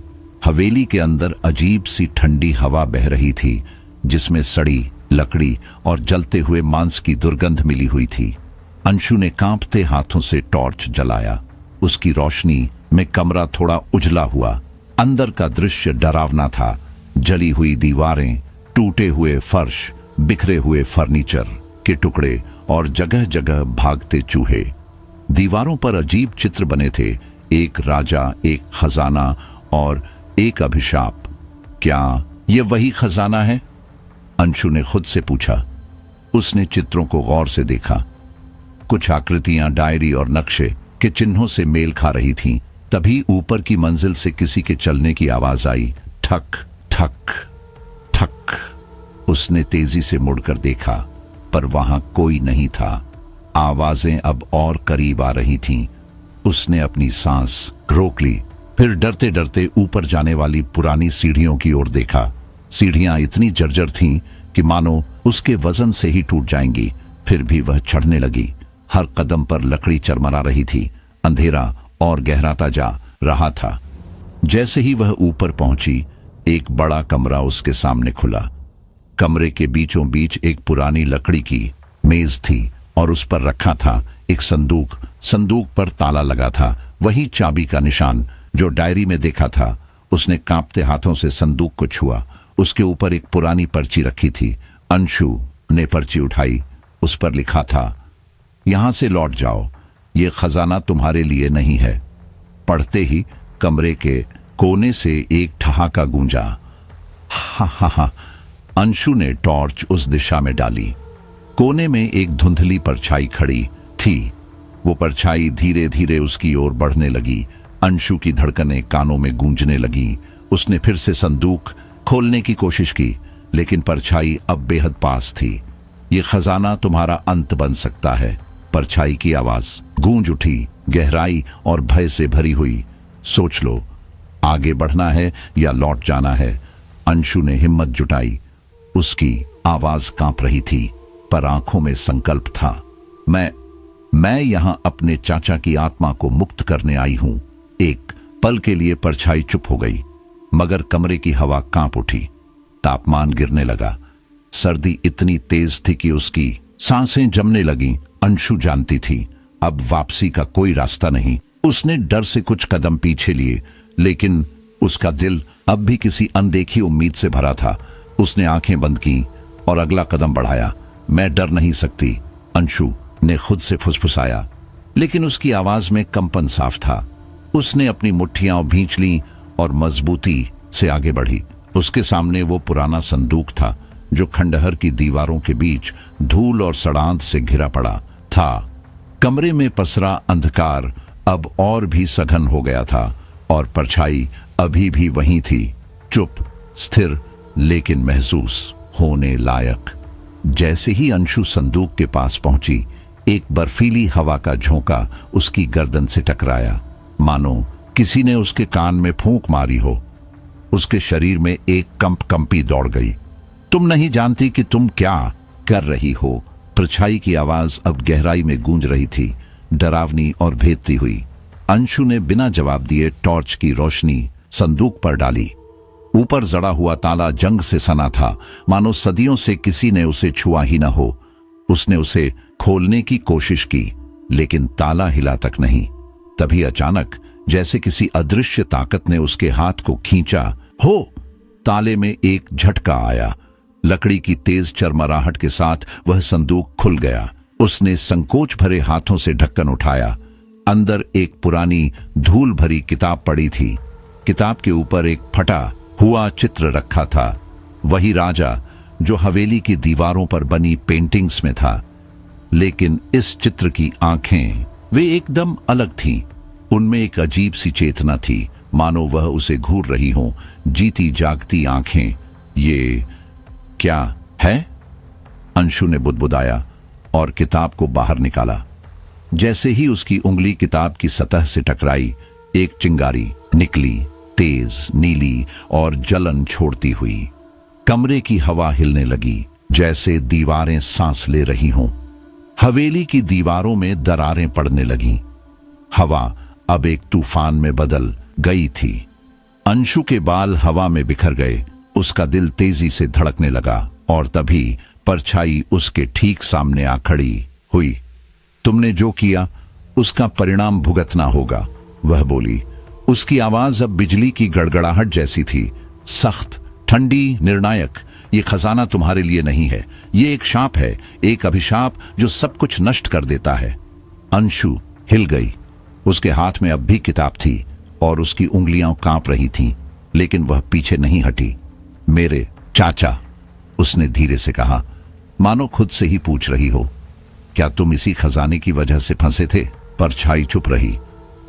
हवेली के अंदर अजीब सी ठंडी हवा बह रही थी, जिसमें सड़ी लकड़ी और जलते हुए मांस की दुर्गंध मिली हुई थी। अंशु ने कांपते हाथों से टॉर्च जलाया। उसकी रोशनी में कमरा थोड़ा उजला हुआ। अंदर का दृश्य डरावना था। जली हुई दीवारें, टूटे हुए फर्श, बिखरे हुए फर्नीचर के टुकड़े और जगह जगह भागते चूहे। दीवारों पर अजीब चित्र बने थे, एक राजा, एक खजाना और एक अभिशाप। क्या ये वही खजाना है? अंशु ने खुद से पूछा। उसने चित्रों को गौर से देखा। कुछ आकृतियां डायरी और नक्शे के चिन्हों से मेल खा रही थीं। तभी ऊपर की मंजिल से किसी के चलने की आवाज आई। ठक ठक ठक। उसने तेजी से मुड़कर देखा, पर वहां कोई नहीं था। आवाजें अब और करीब आ रही थीं। उसने अपनी सांस रोक ली, फिर डरते डरते ऊपर जाने वाली पुरानी सीढ़ियों की ओर देखा। सीढ़ियां इतनी जर्जर थीं कि मानो उसके वजन से ही टूट जाएंगी। फिर भी वह चढ़ने लगी। हर कदम पर लकड़ी चरमरा रही थी। अंधेरा और गहराता जा रहा था। जैसे ही वह ऊपर पहुंची, एक बड़ा कमरा उसके सामने खुला। कमरे के बीचों बीच एक पुरानी लकड़ी की मेज थी और उस पर रखा था एक संदूक। संदूक पर ताला लगा था, वही चाबी का निशान जो डायरी में देखा था। उसने कांपते हाथों से संदूक को छुआ। उसके ऊपर एक पुरानी पर्ची रखी थी। अंशु ने पर्ची उठाई। उस पर लिखा था, यहां से लौट जाओ, ये खजाना तुम्हारे लिए नहीं है। पढ़ते ही कमरे के कोने से एक ठहाका गूंजा। हा हा हा। अंशु ने टॉर्च उस दिशा में डाली। कोने में एक धुंधली परछाई खड़ी थी। वो परछाई धीरे धीरे उसकी ओर बढ़ने लगी। अंशु की धड़कनें कानों में गूंजने लगी। उसने फिर से संदूक खोलने की कोशिश की, लेकिन परछाई अब बेहद पास थी। ये खजाना तुम्हारा अंत बन सकता है। परछाई की आवाज गूंज उठी, गहराई और भय से भरी हुई। सोच लो, आगे बढ़ना है या लौट जाना है। अंशु ने हिम्मत जुटाई। उसकी आवाज कांप रही थी, पर आंखों में संकल्प था। मैं यहां अपने चाचा की आत्मा को मुक्त करने आई हूं। एक पल के लिए परछाई चुप हो गई, मगर कमरे की हवा कांप उठी। तापमान गिरने लगा। सर्दी इतनी तेज थी कि उसकी सांसें जमने लगीं। अंशु जानती थी अब वापसी का कोई रास्ता नहीं। उसने डर से कुछ कदम पीछे लिए, लेकिन उसका दिल अब भी किसी अनदेखी उम्मीद से भरा था। उसने आंखें बंद की और अगला कदम बढ़ाया। मैं डर नहीं सकती, अंशु ने खुद से फुसफुसाया, लेकिन उसकी आवाज में कंपन साफ था। उसने अपनी मुट्ठियां भींच लीं और मजबूती से आगे बढ़ी। उसके सामने वो पुराना संदूक था जो खंडहर की दीवारों के बीच धूल और सड़ांध से घिरा पड़ा था। कमरे में पसरा अंधकार अब और भी सघन हो गया था और परछाई अभी भी वहीं थी, चुप, स्थिर, लेकिन महसूस होने लायक। जैसे ही अंशु संदूक के पास पहुंची, एक बर्फीली हवा का झोंका उसकी गर्दन से टकराया, मानो किसी ने उसके कान में फूंक मारी हो। उसके शरीर में एक कंपी दौड़ गई। तुम नहीं जानती कि तुम क्या कर रही हो। परछाई की आवाज अब गहराई में गूंज रही थी, डरावनी और भेदती हुई। अंशु ने बिना जवाब दिए टॉर्च की रोशनी संदूक पर डाली। ऊपर जड़ा हुआ ताला जंग से सना था, मानो सदियों से किसी ने उसे छुआ ही न हो। उसने उसे खोलने की कोशिश की, लेकिन ताला हिला तक नहीं। तभी अचानक जैसे किसी अदृश्य ताकत ने उसके हाथ को खींचा हो। ताले में एक झटका आया। लकड़ी की तेज चरमराहट के साथ वह संदूक खुल गया। उसने संकोच भरे हाथों से ढक्कन उठाया। अंदर एक पुरानी धूल भरी किताब पड़ी थी। किताब के ऊपर एक फटा हुआ चित्र रखा था, वही राजा जो हवेली की दीवारों पर बनी पेंटिंग्स में था। लेकिन इस चित्र की आंखें वे एकदम अलग थीं। उनमें एक अजीब सी चेतना थी, मानो वह उसे घूर रही हो, जीती जागती आंखें। क्या है? अंशु ने बुदबुदाया और किताब को बाहर निकाला। जैसे ही उसकी उंगली किताब की सतह से टकराई, एक चिंगारी निकली, तेज, नीली और जलन छोड़ती हुई। कमरे की हवा हिलने लगी, जैसे दीवारें सांस ले रही हों। हवेली की दीवारों में दरारें पड़ने लगीं। हवा अब एक तूफान में बदल गई थी। अंशु के बाल हवा में बिखर गए, उसका दिल तेजी से धड़कने लगा और तभी परछाई उसके ठीक सामने आ खड़ी हुई। तुमने जो किया उसका परिणाम भुगतना होगा, वह बोली। उसकी आवाज अब बिजली की गड़गड़ाहट जैसी थी, सख्त, ठंडी, निर्णायक। ये खजाना तुम्हारे लिए नहीं है, ये एक शाप है, एक अभिशाप जो सब कुछ नष्ट कर देता है। अंशु हिल गई। उसके हाथ में अब भी किताब थी और उसकी उंगलियां कांप रही थीं, लेकिन वह पीछे नहीं हटी। मेरे चाचा, उसने धीरे से कहा, मानो खुद से ही पूछ रही हो। क्या तुम इसी खजाने की वजह से फंसे थे? परछाई चुप रही।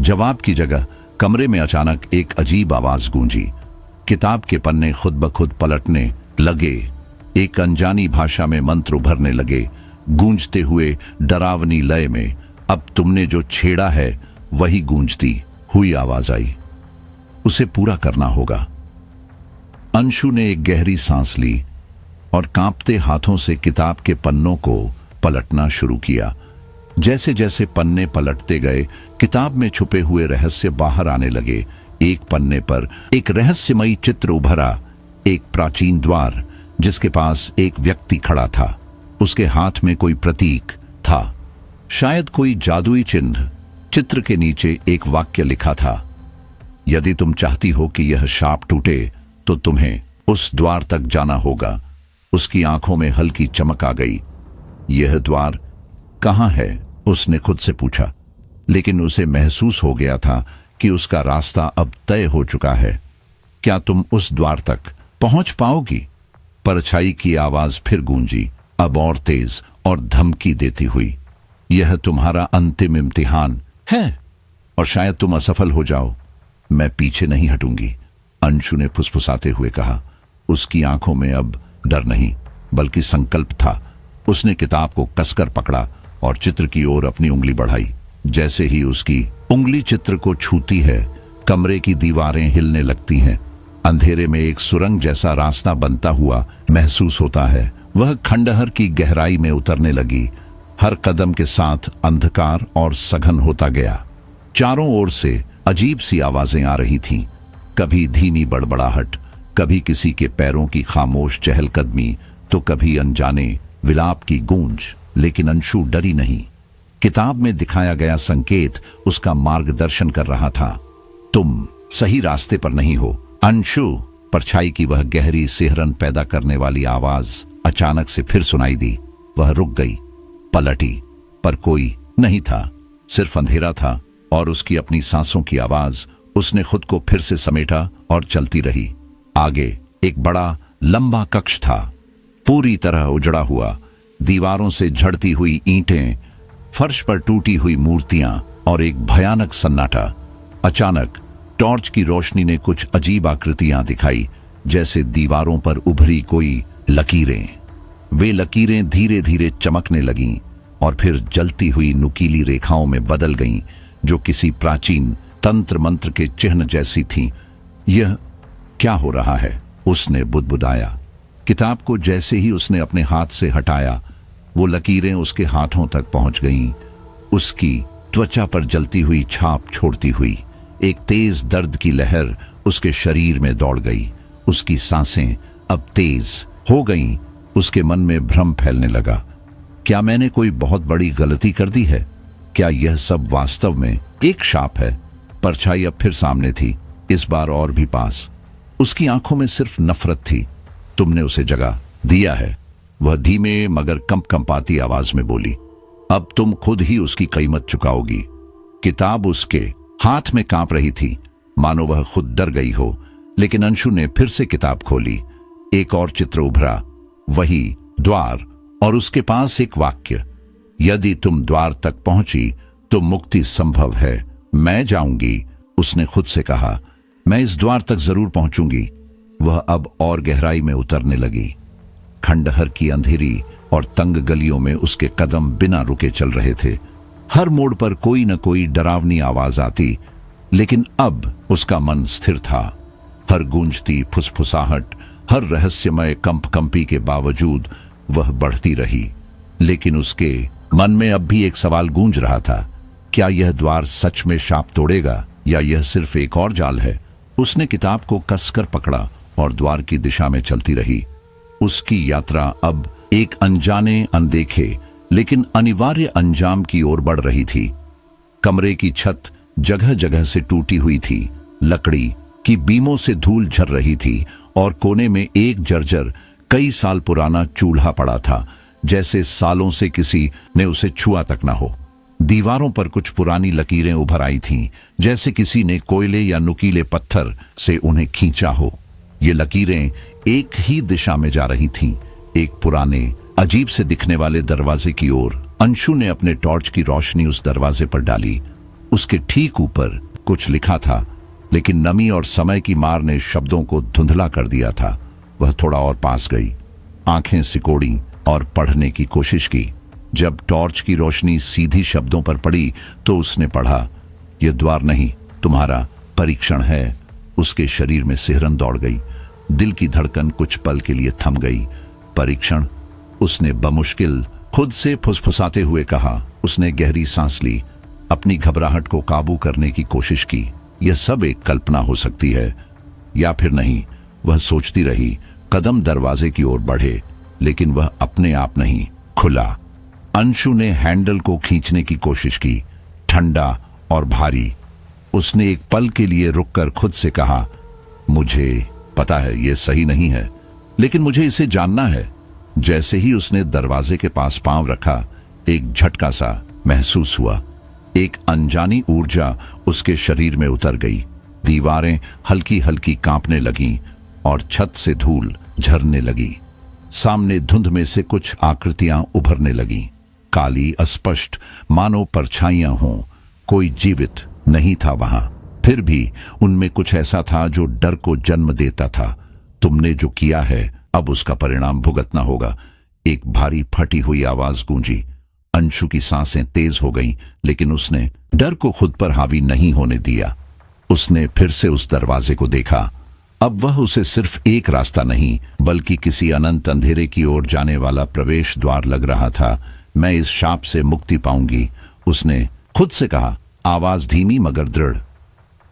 जवाब की जगह कमरे में अचानक एक अजीब आवाज गूंजी। किताब के पन्ने खुद ब खुद पलटने लगे। एक अनजानी भाषा में मंत्र उभरने लगे, गूंजते हुए डरावनी लय में। अब तुमने जो छेड़ा है वही गूंजती हुई आवाज आई। उसे पूरा करना होगा। अंशु ने एक गहरी सांस ली और कांपते हाथों से किताब के पन्नों को पलटना शुरू किया। जैसे जैसे पन्ने पलटते गए, किताब में छुपे हुए रहस्य बाहर आने लगे। एक पन्ने पर एक रहस्यमयी चित्र उभरा, एक प्राचीन द्वार जिसके पास एक व्यक्ति खड़ा था। उसके हाथ में कोई प्रतीक था, शायद कोई जादुई चिन्ह। चित्र के नीचे एक वाक्य लिखा था, यदि तुम चाहती हो कि यह शाप टूटे तो तुम्हें उस द्वार तक जाना होगा। उसकी आंखों में हल्की चमक आ गई। यह द्वार कहां है? उसने खुद से पूछा, लेकिन उसे महसूस हो गया था कि उसका रास्ता अब तय हो चुका है। क्या तुम उस द्वार तक पहुंच पाओगी? परछाई की आवाज फिर गूंजी, अब और तेज और धमकी देती हुई। यह तुम्हारा अंतिम इम्तिहान है और शायद तुम असफल हो जाओ। मैं पीछे नहीं हटूंगी, अंशु ने फुसफुसाते हुए कहा। उसकी आंखों में अब डर नहीं बल्कि संकल्प था। उसने किताब को कसकर पकड़ा और चित्र की ओर अपनी उंगली बढ़ाई। जैसे ही उसकी उंगली चित्र को छूती है, कमरे की दीवारें हिलने लगती हैं। अंधेरे में एक सुरंग जैसा रास्ता बनता हुआ महसूस होता है। वह खंडहर की गहराई में उतरने लगी। हर कदम के साथ अंधकार और सघन होता गया। चारों ओर से अजीब सी आवाजें आ रही थीं, कभी धीमी बड़बड़ाहट, कभी किसी के पैरों की खामोश चहलकदमी, तो कभी अनजाने विलाप की गूंज। लेकिन अंशु डरी नहीं। किताब में दिखाया गया संकेत उसका मार्गदर्शन कर रहा था। तुम सही रास्ते पर नहीं हो, अंशु। परछाई की वह गहरी सिहरन पैदा करने वाली आवाज अचानक से फिर सुनाई दी। वह रुक गई, पलटी, पर कोई नहीं था, सिर्फ अंधेरा था और उसकी अपनी सांसों की आवाज। उसने खुद को फिर से समेटा और चलती रही। आगे एक बड़ा लंबा कक्ष था, पूरी तरह उजड़ा हुआ। दीवारों से झड़ती हुई ईंटें, फर्श पर टूटी हुई मूर्तियां और एक भयानक सन्नाटा। अचानक टॉर्च की रोशनी ने कुछ अजीब आकृतियां दिखाई, जैसे दीवारों पर उभरी कोई लकीरें। वे लकीरें धीरे धीरे चमकने लगीं और फिर जलती हुई नुकीली रेखाओं में बदल गईं, जो किसी प्राचीन तंत्र मंत्र के चिन्ह जैसी थीं। यह क्या हो रहा है? उसने बुदबुदाया। किताब को जैसे ही उसने अपने हाथ से हटाया, वो लकीरें उसके हाथों तक पहुंच गईं, उसकी त्वचा पर जलती हुई छाप छोड़ती हुई। एक तेज दर्द की लहर उसके शरीर में दौड़ गई। उसकी सांसें अब तेज हो गईं। उसके मन में भ्रम फैलने लगा। क्या मैंने कोई बहुत बड़ी गलती कर दी है? क्या यह सब वास्तव में एक शाप है? परछाई अब फिर सामने थी, इस बार और भी पास। उसकी आंखों में सिर्फ नफरत थी। तुमने उसे जगा दिया है, वह धीमे मगर कंपकंपाती आवाज में बोली। अब तुम खुद ही उसकी कीमत चुकाओगी। किताब उसके हाथ में कांप रही थी, मानो वह खुद डर गई हो। लेकिन अंशु ने फिर से किताब खोली। एक और चित्र उभरा, वही द्वार, और उसके पास एक वाक्य, यदि तुम द्वार तक पहुंची तो मुक्ति संभव है। मैं जाऊंगी, उसने खुद से कहा। मैं इस द्वार तक जरूर पहुंचूंगी। वह अब और गहराई में उतरने लगी। खंडहर की अंधेरी और तंग गलियों में उसके कदम बिना रुके चल रहे थे। हर मोड़ पर कोई न कोई डरावनी आवाज आती, लेकिन अब उसका मन स्थिर था। हर गूंजती फुसफुसाहट, हर रहस्यमय कंपकंपी के बावजूद वह बढ़ती रही। लेकिन उसके मन में अब भी एक सवाल गूंज रहा था, क्या यह द्वार सच में शाप तोड़ेगा या यह सिर्फ एक और जाल है? उसने किताब को कसकर पकड़ा और द्वार की दिशा में चलती रही। उसकी यात्रा अब एक अनजाने, अनदेखे लेकिन अनिवार्य अंजाम की ओर बढ़ रही थी। कमरे की छत जगह जगह से टूटी हुई थी, लकड़ी की बीमों से धूल झर रही थी और कोने में एक जर्जर कई साल पुराना चूल्हा पड़ा था, जैसे सालों से किसी ने उसे छुआ तक न हो। दीवारों पर कुछ पुरानी लकीरें उभर आई थीं, जैसे किसी ने कोयले या नुकीले पत्थर से उन्हें खींचा हो। ये लकीरें एक ही दिशा में जा रही थीं, एक पुराने अजीब से दिखने वाले दरवाजे की ओर। अंशु ने अपने टॉर्च की रोशनी उस दरवाजे पर डाली। उसके ठीक ऊपर कुछ लिखा था, लेकिन नमी और समय की मार ने शब्दों को धुंधला कर दिया था। वह थोड़ा और पास गई, आंखें सिकोड़ी और पढ़ने की कोशिश की। जब टॉर्च की रोशनी सीधी शब्दों पर पड़ी तो उसने पढ़ा, यह द्वार नहीं, तुम्हारा परीक्षण है। उसके शरीर में सिहरन दौड़ गई, दिल की धड़कन कुछ पल के लिए थम गई। परीक्षण? उसने बमुश्किल खुद से फुसफुसाते हुए कहा। उसने गहरी सांस ली, अपनी घबराहट को काबू करने की कोशिश की। यह सब एक कल्पना हो सकती है या फिर नहीं, वह सोचती रही। कदम दरवाजे की ओर बढ़े, लेकिन वह अपने आप नहीं खुला। अंशु ने हैंडल को खींचने की कोशिश की, ठंडा और भारी। उसने एक पल के लिए रुककर खुद से कहा, मुझे पता है यह सही नहीं है, लेकिन मुझे इसे जानना है। जैसे ही उसने दरवाजे के पास पांव रखा, एक झटका सा महसूस हुआ। एक अनजानी ऊर्जा उसके शरीर में उतर गई। दीवारें हल्की हल्की कांपने लगीं और छत से धूल झरने लगी। सामने धुंध में से कुछ आकृतियां उभरने लगीं, काली, अस्पष्ट, मानो परछाइयां हों। कोई जीवित नहीं था वहां, फिर भी उनमें कुछ ऐसा था जो डर को जन्म देता था। तुमने जो किया है, अब उसका परिणाम भुगतना होगा। एक भारी फटी हुई आवाज गूंजी। अंशु की सांसें तेज हो गईं, लेकिन उसने डर को खुद पर हावी नहीं होने दिया। उसने फिर से उस दरवाजे को देखा। अब वह उसे सिर्फ एक रास्ता नहीं, बल्कि किसी अनंत अंधेरे की ओर जाने वाला प्रवेश द्वार लग रहा था। मैं इस शाप से मुक्ति पाऊंगी, उसने खुद से कहा, आवाज धीमी मगर दृढ़।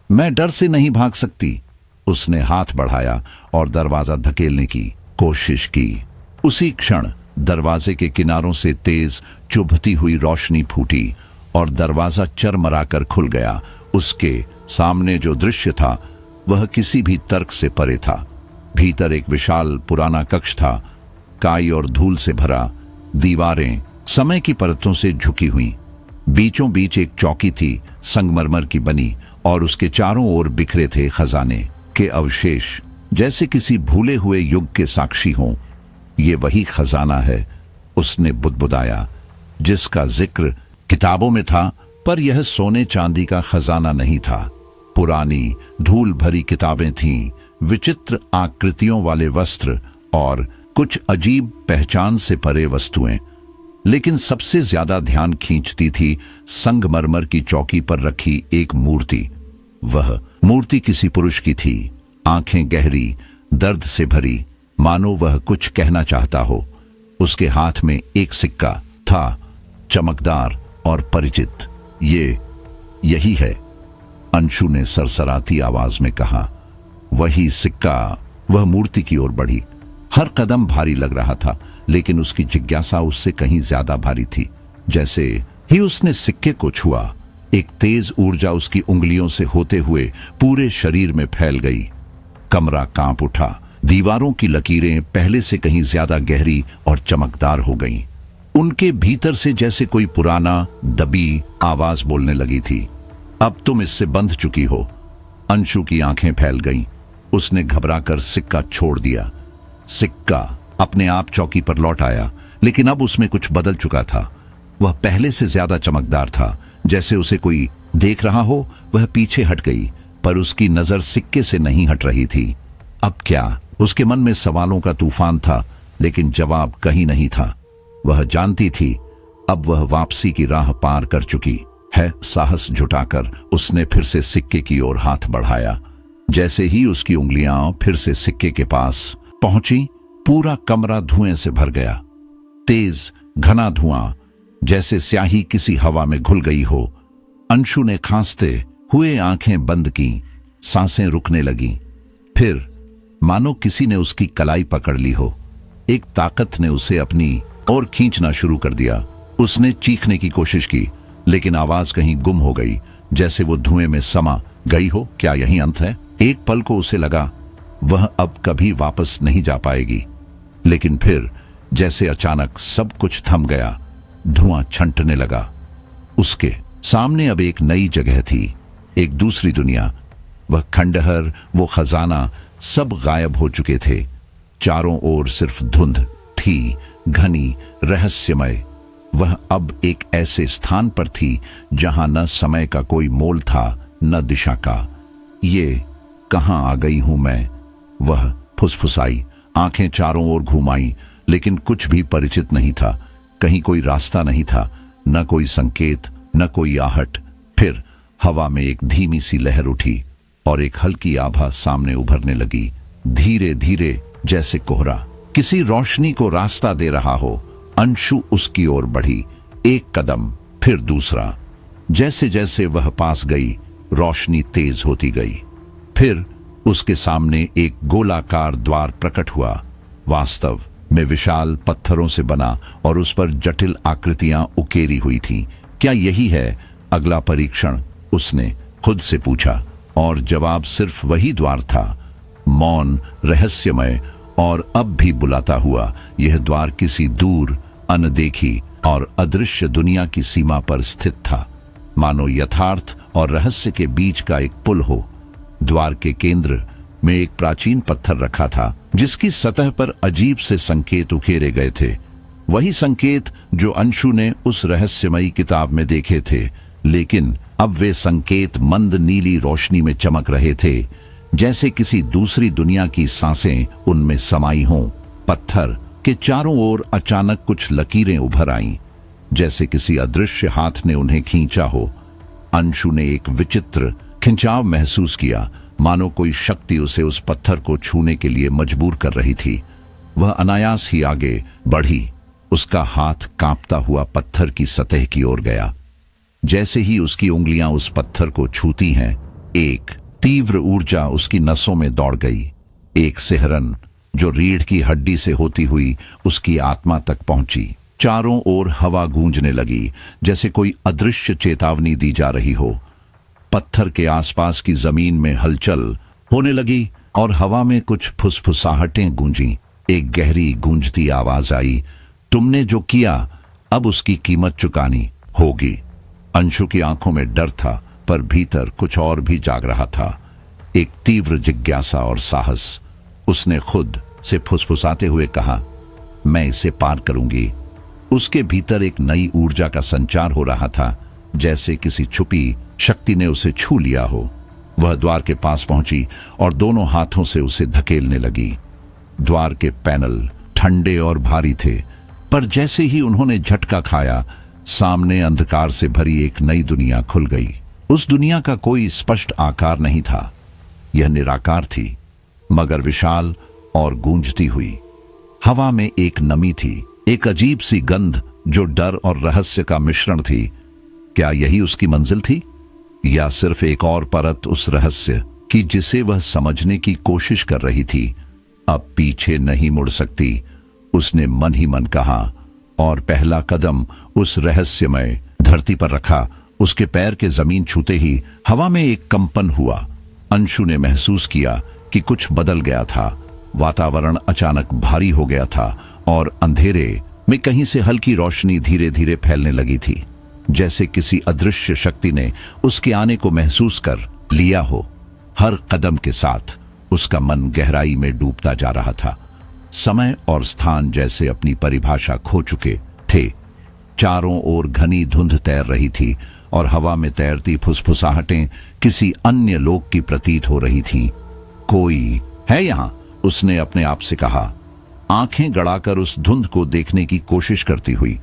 मैं डर से नहीं भाग सकती। उसने हाथ बढ़ाया और दरवाजा धकेलने की कोशिश की। उसी क्षण दरवाजे के किनारों से तेज चुभती हुई रोशनी फूटी और दरवाजा चरमराकर खुल गया। उसके सामने जो दृश्य था वह किसी भी तर्क से परे था। भीतर एक विशाल पुराना कक्ष था, काई और धूल से भरा। दीवारें समय की परतों से झुकी हुई। बीचों बीच एक चौकी थी, संगमरमर की बनी, और उसके चारों ओर बिखरे थे खजाने के अवशेष, जैसे किसी भूले हुए युग के साक्षी हों। ये वही खजाना है, उसने बुदबुदाया, जिसका जिक्र किताबों में था, पर यह सोने चांदी का खजाना नहीं था। पुरानी धूल भरी किताबें थीं, विचित्र आकृतियों वाले वस्त्र और कुछ अजीब पहचान से परे वस्तुएं। लेकिन सबसे ज्यादा ध्यान खींचती थी संगमरमर की चौकी पर रखी एक मूर्ति। वह मूर्ति किसी पुरुष की थी, आंखें गहरी, दर्द से भरी, मानो वह कुछ कहना चाहता हो। उसके हाथ में एक सिक्का था, चमकदार और परिचित। यही है, अंशु ने सरसराती आवाज में कहा। वही सिक्का। वह मूर्ति की ओर बढ़ी। हर कदम भारी लग रहा था, लेकिन उसकी जिज्ञासा उससे कहीं ज्यादा भारी थी। जैसे ही उसने सिक्के को छुआ, एक तेज ऊर्जा उसकी उंगलियों से होते हुए पूरे शरीर में फैल गई। कमरा कांप उठा। दीवारों की लकीरें पहले से कहीं ज्यादा गहरी और चमकदार हो गईं। उनके भीतर से जैसे कोई पुराना दबी आवाज बोलने लगी थी, अब तुम इससे बंध चुकी हो। अंशु की आंखें फैल गईं। उसने घबराकर सिक्का छोड़ दिया। सिक्का अपने आप चौकी पर लौट आया, लेकिन अब उसमें कुछ बदल चुका था। वह पहले से ज्यादा चमकदार था, जैसे उसे कोई देख रहा हो। वह पीछे हट गई, पर उसकी नजर सिक्के से नहीं हट रही थी। अब क्या? उसके मन में सवालों का तूफान था, लेकिन जवाब कहीं नहीं था। वह जानती थी अब वह वापसी की राह पार कर चुकी है। साहस जुटाकर उसने फिर से सिक्के की ओर हाथ बढ़ाया। जैसे ही उसकी उंगलियां फिर से सिक्के के पास पहुंची, पूरा कमरा धुएं से भर गया। तेज घना धुआं, जैसे स्याही किसी हवा में घुल गई हो। अंशु ने खांसते हुए आंखें बंद की, सांसें रुकने लगी। फिर मानो किसी ने उसकी कलाई पकड़ ली हो। एक ताकत ने उसे अपनी ओर खींचना शुरू कर दिया। उसने चीखने की कोशिश की, लेकिन आवाज कहीं गुम हो गई, जैसे वो धुएं में समा गई हो। क्या यही अंत है? एक पल को उसे लगा वह अब कभी वापस नहीं जा पाएगी। लेकिन फिर जैसे अचानक सब कुछ थम गया, धुआं छंटने लगा। उसके सामने अब एक नई जगह थी, एक दूसरी दुनिया। वह खंडहर, वो खजाना, सब गायब हो चुके थे। चारों ओर सिर्फ धुंध थी, घनी, रहस्यमय। वह अब एक ऐसे स्थान पर थी जहां न समय का कोई मोल था, न दिशा का। ये कहां आ गई हूं मैं? वह फुसफुसाई, आंखें चारों ओर घुमाई, लेकिन कुछ भी परिचित नहीं था। कहीं कोई रास्ता नहीं था, न कोई संकेत, न कोई आहट। फिर हवा में एक धीमी सी लहर उठी और एक हल्की आभा सामने उभरने लगी, धीरे धीरे, जैसे कोहरा किसी रोशनी को रास्ता दे रहा हो। अंशु उसकी ओर बढ़ी, एक कदम, फिर दूसरा। जैसे जैसे वह पास गई, रोशनी तेज होती गई। फिर उसके सामने एक गोलाकार द्वार प्रकट हुआ, वास्तव में विशाल पत्थरों से बना, और उस पर जटिल आकृतियां उकेरी हुई थीं। क्या यही है अगला परीक्षण? उसने खुद से पूछा, और जवाब सिर्फ वही द्वार था, मौन, रहस्यमय और अब भी बुलाता हुआ। यह द्वार किसी दूर, अनदेखी और अदृश्य दुनिया की सीमा पर स्थित था, मानो यथार्थ और रहस्य के बीच का एक पुल हो। द्वार के केंद्र में एक प्राचीन पत्थर रखा था, जिसकी सतह पर अजीब से संकेत उकेरे गए थे। वही संकेत जो अंशु ने उस रहस्यमयी किताब में देखे थे, लेकिन अब वे संकेत मंद नीली रोशनी में चमक रहे थे, जैसे किसी दूसरी दुनिया की सांसें उनमें समाई हों। पत्थर के चारों ओर अचानक कुछ लकीरें उभर आईं, जैसे किसी अदृश्य हाथ ने उन्हें खींचा हो। अंशु ने एक विचित्र खिंचाव महसूस किया, मानो कोई शक्ति उसे उस पत्थर को छूने के लिए मजबूर कर रही थी। वह अनायास ही आगे बढ़ी, उसका हाथ कांपता हुआ पत्थर की सतह की ओर गया। जैसे ही उसकी उंगलियां उस पत्थर को छूती हैं, एक तीव्र ऊर्जा उसकी नसों में दौड़ गई, एक सिहरन जो रीढ़ की हड्डी से होती हुई उसकी आत्मा तक पहुंची। चारों ओर हवा गूंजने लगी, जैसे कोई अदृश्य चेतावनी दी जा रही हो। पत्थर के आसपास की जमीन में हलचल होने लगी और हवा में कुछ फुसफुसाहटें गूंजी। एक गहरी गूंजती आवाज आई, तुमने जो किया अब उसकी कीमत चुकानी होगी। अंशु की आंखों में डर था, पर भीतर कुछ और भी जाग रहा था, एक तीव्र जिज्ञासा और साहस। उसने खुद से फुसफुसाते हुए कहा, मैं इसे पार करूंगी। उसके भीतर एक नई ऊर्जा का संचार हो रहा था, जैसे किसी छुपी शक्ति ने उसे छू लिया हो। वह द्वार के पास पहुंची और दोनों हाथों से उसे धकेलने लगी। द्वार के पैनल ठंडे और भारी थे, पर जैसे ही उन्होंने झटका खाया, सामने अंधकार से भरी एक नई दुनिया खुल गई। उस दुनिया का कोई स्पष्ट आकार नहीं था, यह निराकार थी, मगर विशाल और गूंजती हुई। हवा में एक नमी थी, एक अजीब सी गंध जो डर और रहस्य का मिश्रण थी। क्या यही उसकी मंजिल थी, या सिर्फ एक और परत उस रहस्य की जिसे वह समझने की कोशिश कर रही थी? अब पीछे नहीं मुड़ सकती, उसने मन ही मन कहा, और पहला कदम उस रहस्यमय धरती पर रखा। उसके पैर के जमीन छूते ही हवा में एक कंपन हुआ। अंशु ने महसूस किया कि कुछ बदल गया था। वातावरण अचानक भारी हो गया था और अंधेरे में कहीं से हल्की रोशनी धीरे धीरे फैलने लगी थी, जैसे किसी अदृश्य शक्ति ने उसके आने को महसूस कर लिया हो। हर कदम के साथ उसका मन गहराई में डूबता जा रहा था। समय और स्थान जैसे अपनी परिभाषा खो चुके थे। चारों ओर घनी धुंध तैर रही थी और हवा में तैरती फुसफुसाहटें किसी अन्य लोक की प्रतीत हो रही थीं। कोई है यहां, उसने अपने आप से कहा। आंखें गड़ाकर उस धुंध को देखने की कोशिश करती हुई,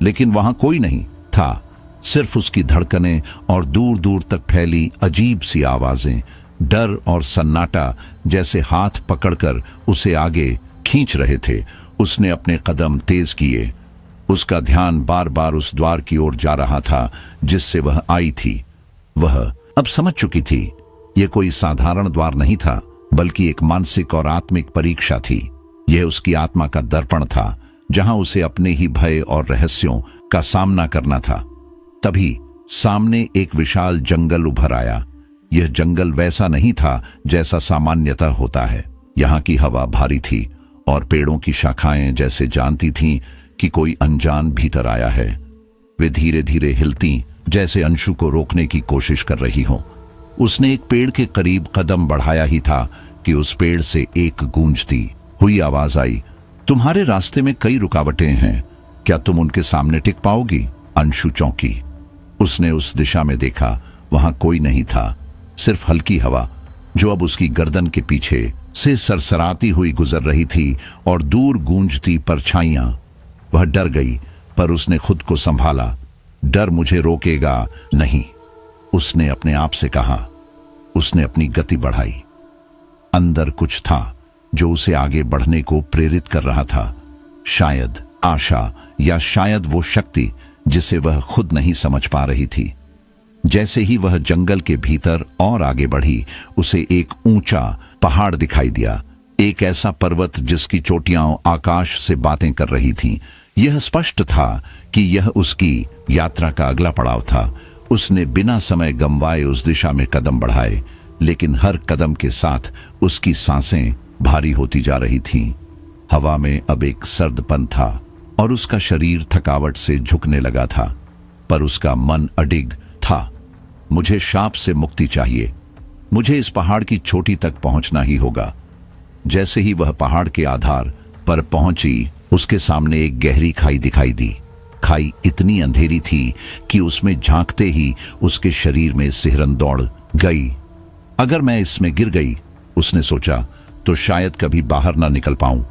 लेकिन वहां कोई नहीं था। सिर्फ उसकी धड़कनें और दूर दूर तक फैली अजीब सी आवाजें, डर और सन्नाटा जैसे हाथ पकड़कर उसे आगे खींच रहे थे। उसने अपने कदम तेज किए। उसका ध्यान बार बार उस द्वार की ओर जा रहा था जिससे वह आई थी। वह अब समझ चुकी थी, यह कोई साधारण द्वार नहीं था, बल्कि एक मानसिक और आत्मिक परीक्षा थी। यह उसकी आत्मा का दर्पण था, जहां उसे अपने ही भय और रहस्यों का सामना करना था। तभी सामने एक विशाल जंगल उभर आया। यह जंगल वैसा नहीं था जैसा सामान्यतः होता है। यहाँ की हवा भारी थी और पेड़ों की शाखाएं जैसे जानती थीं कि कोई अनजान भीतर आया है। वे धीरे धीरे हिलती, जैसे अंशु को रोकने की कोशिश कर रही हो। उसने एक पेड़ के करीब कदम बढ़ाया ही था कि उस पेड़ से एक गूंजती हुई आवाज आई, तुम्हारे रास्ते में कई रुकावटें हैं, क्या तुम उनके सामने टिक पाओगी? अंशु चौंकी। उसने उस दिशा में देखा, वहां कोई नहीं था, सिर्फ हल्की हवा जो अब उसकी गर्दन के पीछे से सरसराती हुई गुजर रही थी और दूर गूंजती परछाइयां। वह डर गई, पर उसने खुद को संभाला। डर मुझे रोकेगा नहीं, उसने अपने आप से कहा। उसने अपनी गति बढ़ाई। अंदर कुछ था जो उसे आगे बढ़ने को प्रेरित कर रहा था। शायद आशा, या शायद वो शक्ति जिसे वह खुद नहीं समझ पा रही थी। जैसे ही वह जंगल के भीतर और आगे बढ़ी, उसे एक ऊंचा पहाड़ दिखाई दिया। एक ऐसा पर्वत जिसकी चोटियां आकाश से बातें कर रही थीं। यह स्पष्ट था कि यह उसकी यात्रा का अगला पड़ाव था। उसने बिना समय गंवाए उस दिशा में कदम बढ़ाए, लेकिन हर कदम के साथ उसकी सांसें भारी होती जा रही थीं। हवा में अब एक सर्दपन था और उसका शरीर थकावट से झुकने लगा था, पर उसका मन अडिग था। मुझे शाप से मुक्ति चाहिए, मुझे इस पहाड़ की चोटी तक पहुंचना ही होगा। जैसे ही वह पहाड़ के आधार पर पहुंची, उसके सामने एक गहरी खाई दिखाई दी। खाई इतनी अंधेरी थी कि उसमें झांकते ही उसके शरीर में सिहरन दौड़ गई। अगर मैं इसमें गिर गई, उसने सोचा, तो शायद कभी बाहर ना निकल पाऊं।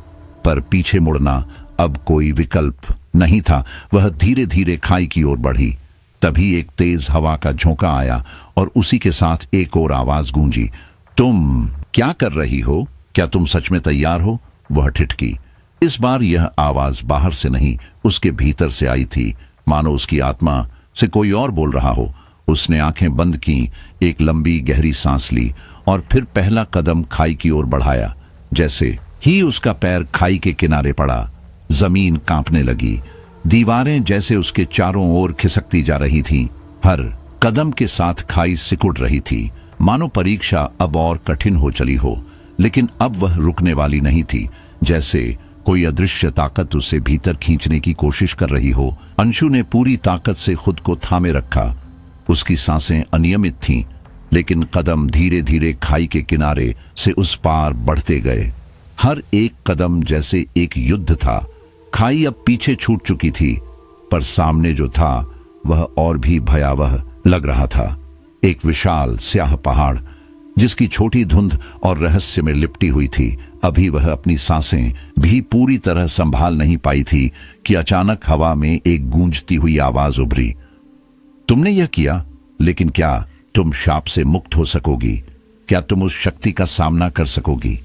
पर पीछे मुड़ना अब कोई विकल्प नहीं था। वह धीरे धीरे खाई की ओर बढ़ी। तभी एक तेज हवा का झोंका आया और उसी के साथ एक और आवाज गूंजी, तुम क्या कर रही हो? क्या तुम सच में तैयार हो? वह ठिठकी। इस बार यह आवाज बाहर से नहीं, उसके भीतर से आई थी, मानो उसकी आत्मा से कोई और बोल रहा हो। उसने आंखें बंद की, एक लंबी गहरी सांस ली और फिर पहला कदम खाई की ओर बढ़ाया। जैसे ही उसका पैर खाई के किनारे पड़ा, जमीन कांपने लगी। दीवारें जैसे उसके चारों ओर खिसकती जा रही थीं। हर कदम के साथ खाई सिकुड़ रही थी, मानो परीक्षा अब और कठिन हो चली हो। लेकिन अब वह रुकने वाली नहीं थी, जैसे कोई अदृश्य ताकत उसे भीतर खींचने की कोशिश कर रही हो। अंशु ने पूरी ताकत से खुद को थामे रखा। उसकी सांसें अनियमित थीं, लेकिन कदम धीरे धीरे खाई के किनारे से उस पार बढ़ते गए। हर एक कदम जैसे एक युद्ध था। खाई अब पीछे छूट चुकी थी, पर सामने जो था वह और भी भयावह लग रहा था। एक विशाल स्याह पहाड़ जिसकी छोटी धुंध और रहस्य में लिपटी हुई थी। अभी वह अपनी सांसें भी पूरी तरह संभाल नहीं पाई थी कि अचानक हवा में एक गूंजती हुई आवाज उभरी, तुमने यह किया, लेकिन क्या तुम शाप से मुक्त हो सकोगी? क्या तुम उस शक्ति का सामना कर सकोगी?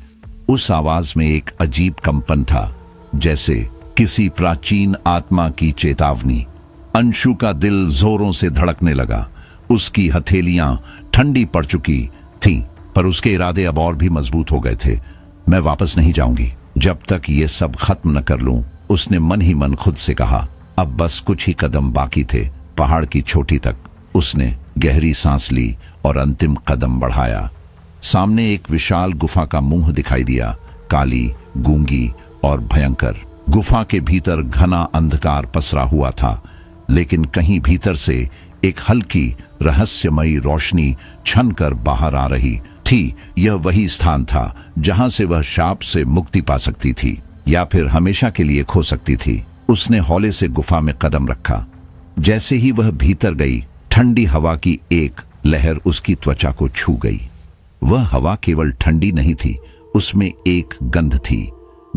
उस आवाज में एक अजीब कंपन था, जैसे किसी प्राचीन आत्मा की चेतावनी। अंशु का दिल जोरों से धड़कने लगा। उसकी हथेलियां ठंडी पड़ चुकी थीं, पर उसके इरादे अब और भी मजबूत हो गए थे। मैं वापस नहीं जाऊंगी जब तक ये सब खत्म न कर लूं, उसने मन ही मन खुद से कहा। अब बस कुछ ही कदम बाकी थे पहाड़ की चोटी तक। उसने गहरी सांस ली और अंतिम कदम बढ़ाया। सामने एक विशाल गुफा का मुंह दिखाई दिया, काली, गूंगी और भयंकर। गुफा के भीतर घना अंधकार पसरा हुआ था, लेकिन कहीं भीतर से एक हल्की रहस्यमयी रोशनी छनकर बाहर आ रही थी। यह वही स्थान था जहां से वह शाप से मुक्ति पा सकती थी, या फिर हमेशा के लिए खो सकती थी। उसने हौले से गुफा में कदम रखा। जैसे ही वह भीतर गई, ठंडी हवा की एक लहर उसकी त्वचा को छू गई। वह हवा केवल ठंडी नहीं थी, उसमें एक गंध थी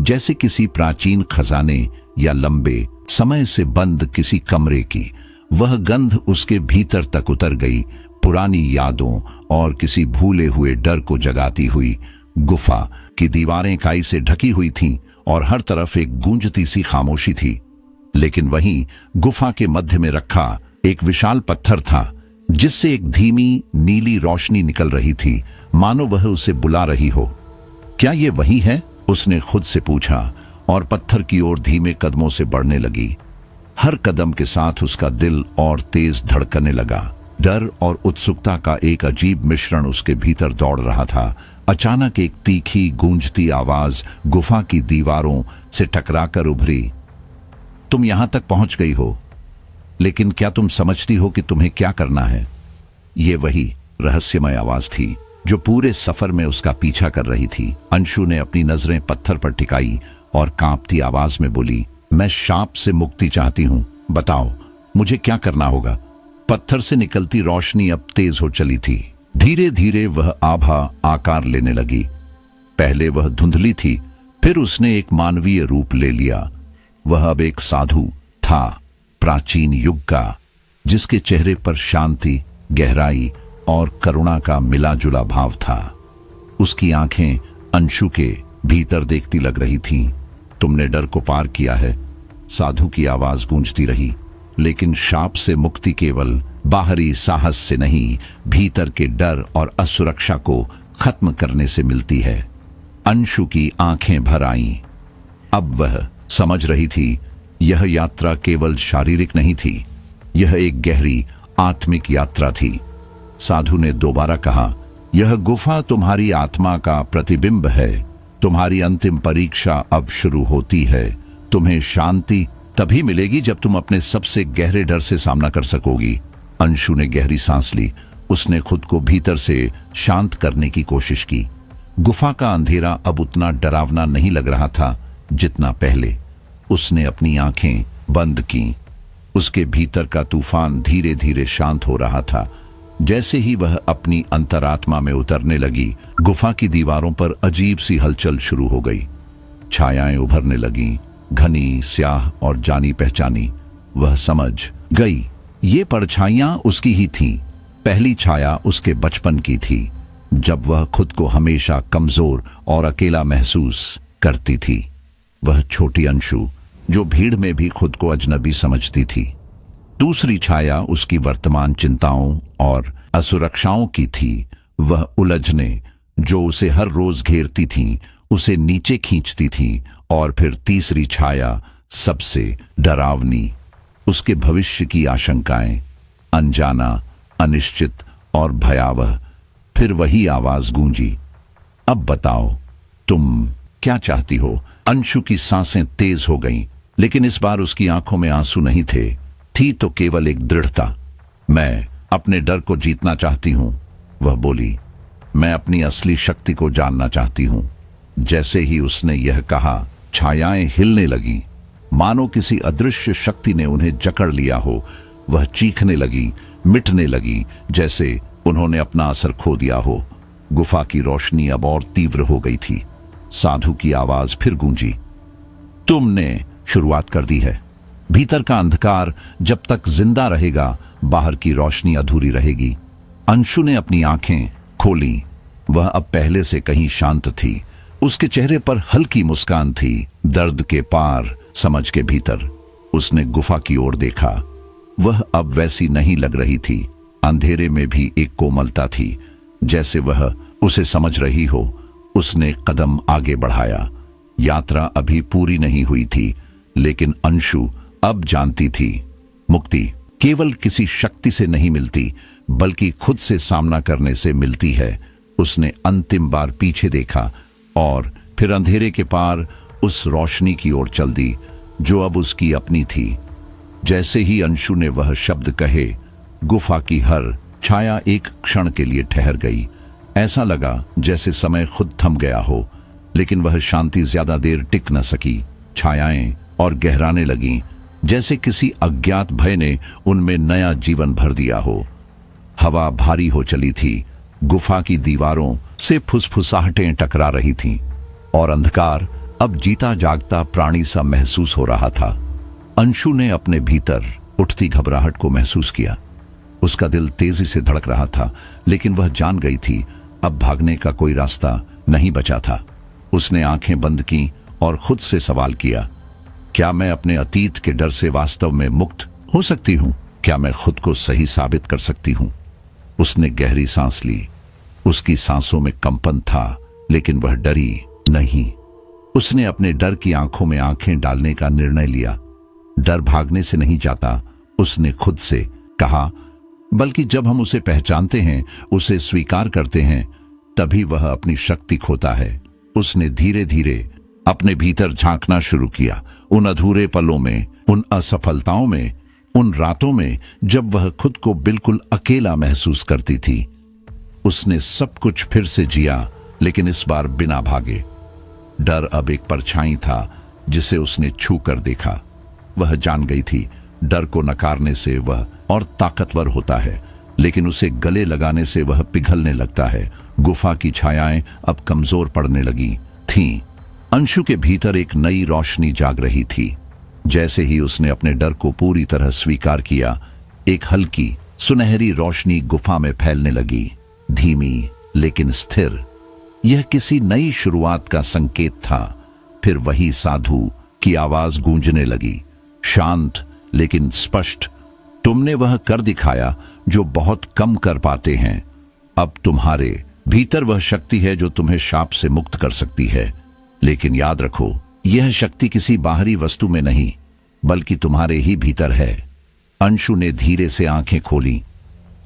जैसे किसी प्राचीन खजाने या लंबे समय से बंद किसी कमरे की। वह गंध उसके भीतर तक उतर गई, पुरानी यादों और किसी भूले हुए डर को जगाती हुई। गुफा की दीवारें काई से ढकी हुई थीं और हर तरफ एक गूंजती सी खामोशी थी। लेकिन वहीं गुफा के मध्य में रखा एक विशाल पत्थर था, जिससे एक धीमी नीली रोशनी निकल रही थी, मानो वह उसे बुला रही हो। क्या ये वही है? उसने खुद से पूछा और पत्थर की ओर धीमे कदमों से बढ़ने लगी। हर कदम के साथ उसका दिल और तेज धड़कने लगा। डर और उत्सुकता का एक अजीब मिश्रण उसके भीतर दौड़ रहा था। अचानक एक तीखी गूंजती आवाज गुफा की दीवारों से टकराकर उभरी। तुम यहां तक पहुंच गई हो, लेकिन क्या तुम समझती हो कि तुम्हें क्या करना है? ये वही रहस्यमय आवाज थी जो पूरे सफर में उसका पीछा कर रही थी। अंशु ने अपनी नजरें पत्थर पर टिकाई और कांपती आवाज में बोली, मैं शाप से मुक्ति चाहती हूं, बताओ मुझे क्या करना होगा? पत्थर से निकलती रोशनी अब तेज हो चली थी। धीरे धीरे वह आभा आकार लेने लगी। पहले वह धुंधली थी, फिर उसने एक मानवीय रूप ले लिया। वह अब एक साधु था, प्राचीन युग का, जिसके चेहरे पर शांति, गहराई और करुणा का मिला जुला भाव था। उसकी आंखें अंशु के भीतर देखती लग रही थीं। तुमने डर को पार किया है, साधु की आवाज गूंजती रही, लेकिन शाप से मुक्ति केवल बाहरी साहस से नहीं, भीतर के डर और असुरक्षा को खत्म करने से मिलती है। अंशु की आंखें भर आईं। अब वह समझ रही थी, यह यात्रा केवल शारीरिक नहीं थी, यह एक गहरी आत्मिक यात्रा थी। साधु ने दोबारा कहा, यह गुफा तुम्हारी आत्मा का प्रतिबिंब है। तुम्हारी अंतिम परीक्षा अब शुरू होती है। तुम्हें शांति तभी मिलेगी जब तुम अपने सबसे गहरे डर से सामना कर सकोगी। अंशु ने गहरी सांस ली। उसने खुद को भीतर से शांत करने की कोशिश की। गुफा का अंधेरा अब उतना डरावना नहीं लग रहा था जितना पहले। उसने अपनी आंखें बंद की। उसके भीतर का तूफान धीरे धीरे शांत हो रहा था। जैसे ही वह अपनी अंतरात्मा में उतरने लगी, गुफा की दीवारों पर अजीब सी हलचल शुरू हो गई। छायाएं उभरने लगीं, घनी, स्याह और जानी पहचानी। वह समझ गई, ये परछाइयां उसकी ही थीं। पहली छाया उसके बचपन की थी, जब वह खुद को हमेशा कमजोर और अकेला महसूस करती थी। वह छोटी अंशु, जो भीड़ में भी खुद को अजनबी समझती थी। दूसरी छाया उसकी वर्तमान चिंताओं और असुरक्षाओं की थी। वह उलझने जो उसे हर रोज घेरती थीं, उसे नीचे खींचती थीं। और फिर तीसरी छाया, सबसे डरावनी, उसके भविष्य की आशंकाएं, अनजाना, अनिश्चित और भयावह। फिर वही आवाज गूंजी, अब बताओ तुम क्या चाहती हो? अंशु की सांसें तेज हो गईं, लेकिन इस बार उसकी आंखों में आंसू नहीं थे। थी तो केवल एक दृढ़ता। मैं अपने डर को जीतना चाहती हूं, वह बोली। मैं अपनी असली शक्ति को जानना चाहती हूं। जैसे ही उसने यह कहा, छायाएं हिलने लगीं, मानो किसी अदृश्य शक्ति ने उन्हें जकड़ लिया हो। वह चीखने लगी, मिटने लगी, जैसे उन्होंने अपना असर खो दिया हो। गुफा की रोशनी अब और तीव्र हो गई थी। साधु की आवाज फिर गूंजी, तुमने शुरुआत कर दी है। भीतर का अंधकार जब तक जिंदा रहेगा, बाहर की रोशनी अधूरी रहेगी। अंशु ने अपनी आंखें खोली। वह अब पहले से कहीं शांत थी। उसके चेहरे पर हल्की मुस्कान थी, दर्द के पार, समझ के भीतर। उसने गुफा की ओर देखा। वह अब वैसी नहीं लग रही थी। अंधेरे में भी एक कोमलता थी, जैसे वह उसे समझ रही हो। उसने कदम आगे बढ़ाया। यात्रा अभी पूरी नहीं हुई थी, लेकिन अंशु अब जानती थी, मुक्ति केवल किसी शक्ति से नहीं मिलती, बल्कि खुद से सामना करने से मिलती है। उसने अंतिम बार पीछे देखा और फिर अंधेरे के पार उस रोशनी की ओर चल दी, जो अब उसकी अपनी थी। जैसे ही अंशु ने वह शब्द कहे, गुफा की हर छाया एक क्षण के लिए ठहर गई। ऐसा लगा जैसे समय खुद थम गया हो, लेकिन वह शांति ज्यादा देर टिक न सकी। छायाएं और गहराने लगीं, जैसे किसी अज्ञात भय ने उनमें नया जीवन भर दिया हो। हवा भारी हो चली थी। गुफा की दीवारों से फुसफुसाहटें टकरा रही थीं और अंधकार अब जीता जागता प्राणी सा महसूस हो रहा था। अंशु ने अपने भीतर उठती घबराहट को महसूस किया। उसका दिल तेजी से धड़क रहा था, लेकिन वह जान गई थी अब भागने का कोई रास्ता नहीं बचा था। उसने आंखें बंद की और खुद से सवाल किया, क्या मैं अपने अतीत के डर से वास्तव में मुक्त हो सकती हूं? क्या मैं खुद को सही साबित कर सकती हूं? उसने गहरी सांस ली। उसकी सांसों में कंपन था, लेकिन वह डरी नहीं। उसने अपने डर की आंखों में आंखें डालने का निर्णय लिया। डर भागने से नहीं जाता, उसने खुद से कहा, बल्कि जब हम उसे पहचानते हैं, उसे स्वीकार करते हैं, तभी वह अपनी शक्ति खोता है। उसने धीरे धीरे अपने भीतर झांकना शुरू किया, उन अधूरे पलों में, उन असफलताओं में, उन रातों में जब वह खुद को बिल्कुल अकेला महसूस करती थी। उसने सब कुछ फिर से जिया, लेकिन इस बार बिना भागे। डर अब एक परछाई था जिसे उसने छू कर देखा। वह जान गई थी डर को नकारने से वह और ताकतवर होता है, लेकिन उसे गले लगाने से वह पिघलने लगता है। गुफा की छायाएं अब कमजोर पड़ने लगी थीं। अंशु के भीतर एक नई रोशनी जाग रही थी। जैसे ही उसने अपने डर को पूरी तरह स्वीकार किया, एक हल्की सुनहरी रोशनी गुफा में फैलने लगी, धीमी लेकिन स्थिर। यह किसी नई शुरुआत का संकेत था। फिर वही साधु की आवाज गूंजने लगी, शांत लेकिन स्पष्ट, तुमने वह कर दिखाया जो बहुत कम कर पाते हैं। अब तुम्हारे भीतर वह शक्ति है जो तुम्हें शाप से मुक्त कर सकती है। लेकिन याद रखो, यह शक्ति किसी बाहरी वस्तु में नहीं, बल्कि तुम्हारे ही भीतर है। अंशु ने धीरे से आंखें खोली।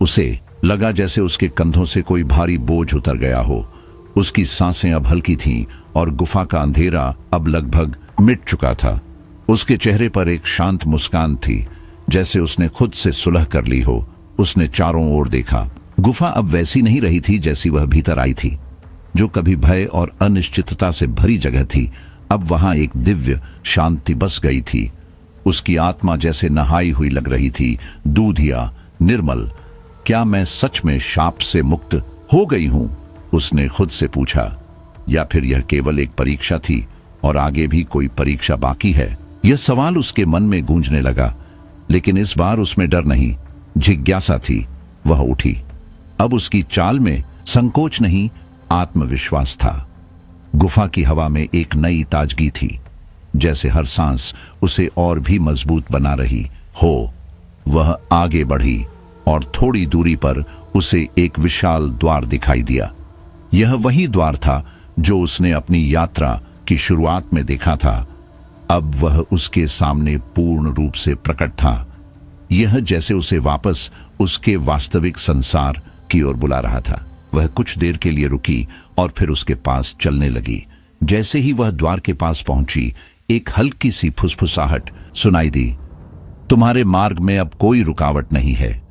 उसे लगा जैसे उसके कंधों से कोई भारी बोझ उतर गया हो। उसकी सांसें अब हल्की थीं और गुफा का अंधेरा अब लगभग मिट चुका था। उसके चेहरे पर एक शांत मुस्कान थी, जैसे उसने खुद से सुलह कर ली हो। उसने चारों ओर देखा। गुफा अब वैसी नहीं रही थी जैसी वह भीतर आई थी। जो कभी भय और अनिश्चितता से भरी जगह थी, अब वहां एक दिव्य शांति बस गई थी। उसकी आत्मा जैसे नहाई हुई लग रही थी, दूधिया, निर्मल। क्या मैं सच में शाप से मुक्त हो गई हूं? उसने खुद से पूछा। या फिर यह केवल एक परीक्षा थी और आगे भी कोई परीक्षा बाकी है? यह सवाल उसके मन में गूंजने लगा, लेकिन इस बार उसमें डर नहीं, जिज्ञासा थी। वह उठी। अब उसकी चाल में संकोच नहीं, आत्मविश्वास था। गुफा की हवा में एक नई ताजगी थी, जैसे हर सांस उसे और भी मजबूत बना रही हो। वह आगे बढ़ी और थोड़ी दूरी पर उसे एक विशाल द्वार दिखाई दिया। यह वही द्वार था जो उसने अपनी यात्रा की शुरुआत में देखा था। अब वह उसके सामने पूर्ण रूप से प्रकट था। यह जैसे उसे वापस उसके वास्तविक संसार की ओर बुला रहा था। वह कुछ देर के लिए रुकी और फिर उसके पास चलने लगी। जैसे ही वह द्वार के पास पहुंची, एक हल्की सी फुसफुसाहट सुनाई दी। तुम्हारे मार्ग में अब कोई रुकावट नहीं है।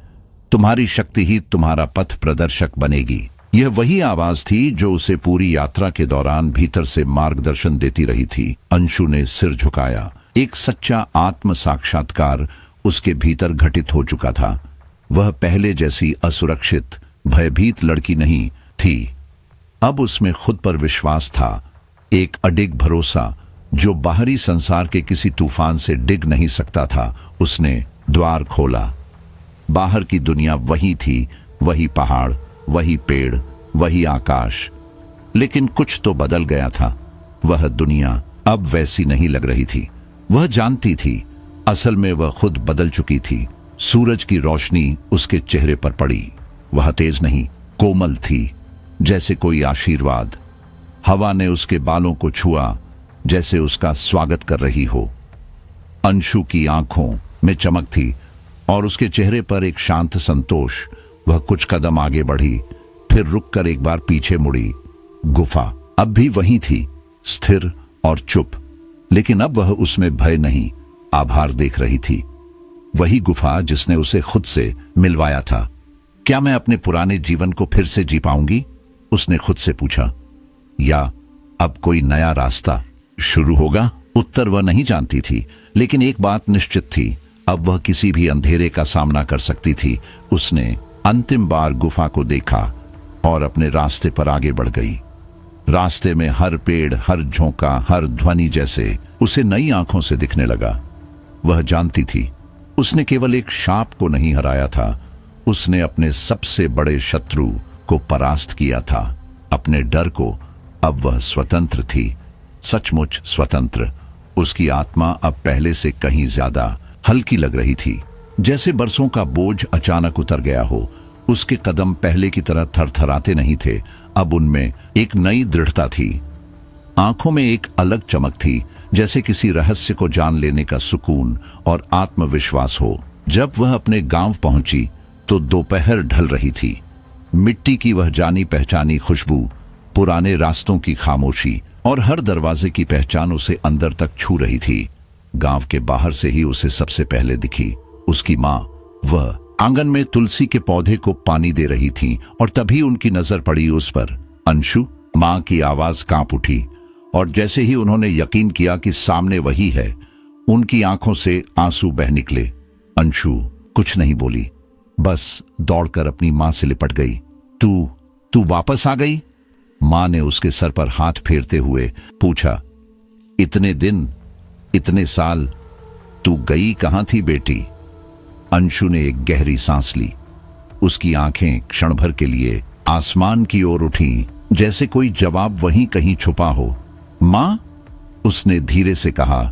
तुम्हारी शक्ति ही तुम्हारा पथ प्रदर्शक बनेगी। यह वही आवाज थी जो उसे पूरी यात्रा के दौरान भीतर से मार्गदर्शन देती रही थी। अंशु ने सिर झुकाया। एक सच्चा आत्म साक्षात्कार उसके भीतर घटित हो चुका था। वह पहले जैसी असुरक्षित, भयभीत लड़की नहीं थी। अब उसमें खुद पर विश्वास था, एक अडिग भरोसा जो बाहरी संसार के किसी तूफान से डिग नहीं सकता था। उसने द्वार खोला। बाहर की दुनिया वही थी, वही पहाड़, वही पेड़, वही आकाश। लेकिन कुछ तो बदल गया था। वह दुनिया अब वैसी नहीं लग रही थी। वह जानती थी, असल में वह खुद बदल चुकी थी। सूरज की रोशनी उसके चेहरे पर पड़ी। वह तेज नहीं, कोमल थी, जैसे कोई आशीर्वाद। हवा ने उसके बालों को छुआ, जैसे उसका स्वागत कर रही हो। अंशु की आंखों में चमक थी और उसके चेहरे पर एक शांत संतोष। वह कुछ कदम आगे बढ़ी, फिर रुककर एक बार पीछे मुड़ी। गुफा अब भी वही थी, स्थिर और चुप, लेकिन अब वह उसमें भय नहीं, आभार देख रही थी। वही गुफा जिसने उसे खुद से मिलवाया था। क्या मैं अपने पुराने जीवन को फिर से जी पाऊंगी? उसने खुद से पूछा। या अब कोई नया रास्ता शुरू होगा? उत्तर वह नहीं जानती थी, लेकिन एक बात निश्चित थी, अब वह किसी भी अंधेरे का सामना कर सकती थी। उसने अंतिम बार गुफा को देखा और अपने रास्ते पर आगे बढ़ गई। रास्ते में हर पेड़, हर झोंका, हर ध्वनि जैसे उसे नई आंखों से दिखने लगा। वह जानती थी उसने केवल एक सांप को नहीं हराया था, उसने अपने सबसे बड़े शत्रु को परास्त किया था, अपने डर को। अब वह स्वतंत्र थी, सचमुच स्वतंत्र। उसकी आत्मा अब पहले से कहीं ज्यादा हल्की लग रही थी, जैसे बरसों का बोझ अचानक उतर गया हो। उसके कदम पहले की तरह थरथराते नहीं थे, अब उनमें एक नई दृढ़ता थी। आंखों में एक अलग चमक थी, जैसे किसी रहस्य को जान लेने का सुकून और आत्मविश्वास हो। जब वह अपने गांव पहुंची तो दोपहर ढल रही थी। मिट्टी की वह जानी पहचानी खुशबू, पुराने रास्तों की खामोशी और हर दरवाजे की पहचान उसे अंदर तक छू रही थी। गांव के बाहर से ही उसे सबसे पहले दिखी उसकी माँ। वह आंगन में तुलसी के पौधे को पानी दे रही थी और तभी उनकी नजर पड़ी उस पर। अंशु, माँ की आवाज कांप उठी और जैसे ही उन्होंने यकीन किया कि सामने वही है, उनकी आंखों से आंसू बह निकले। अंशु कुछ नहीं बोली, बस दौड़कर अपनी माँ से लिपट गई। तू वापस आ गई? माँ ने उसके सर पर हाथ फेरते हुए पूछा। इतने दिन, इतने साल, तू गई कहां थी बेटी? अंशु ने एक गहरी सांस ली। उसकी आंखें क्षण भर के लिए आसमान की ओर उठी, जैसे कोई जवाब वहीं कहीं छुपा हो। मां, उसने धीरे से कहा,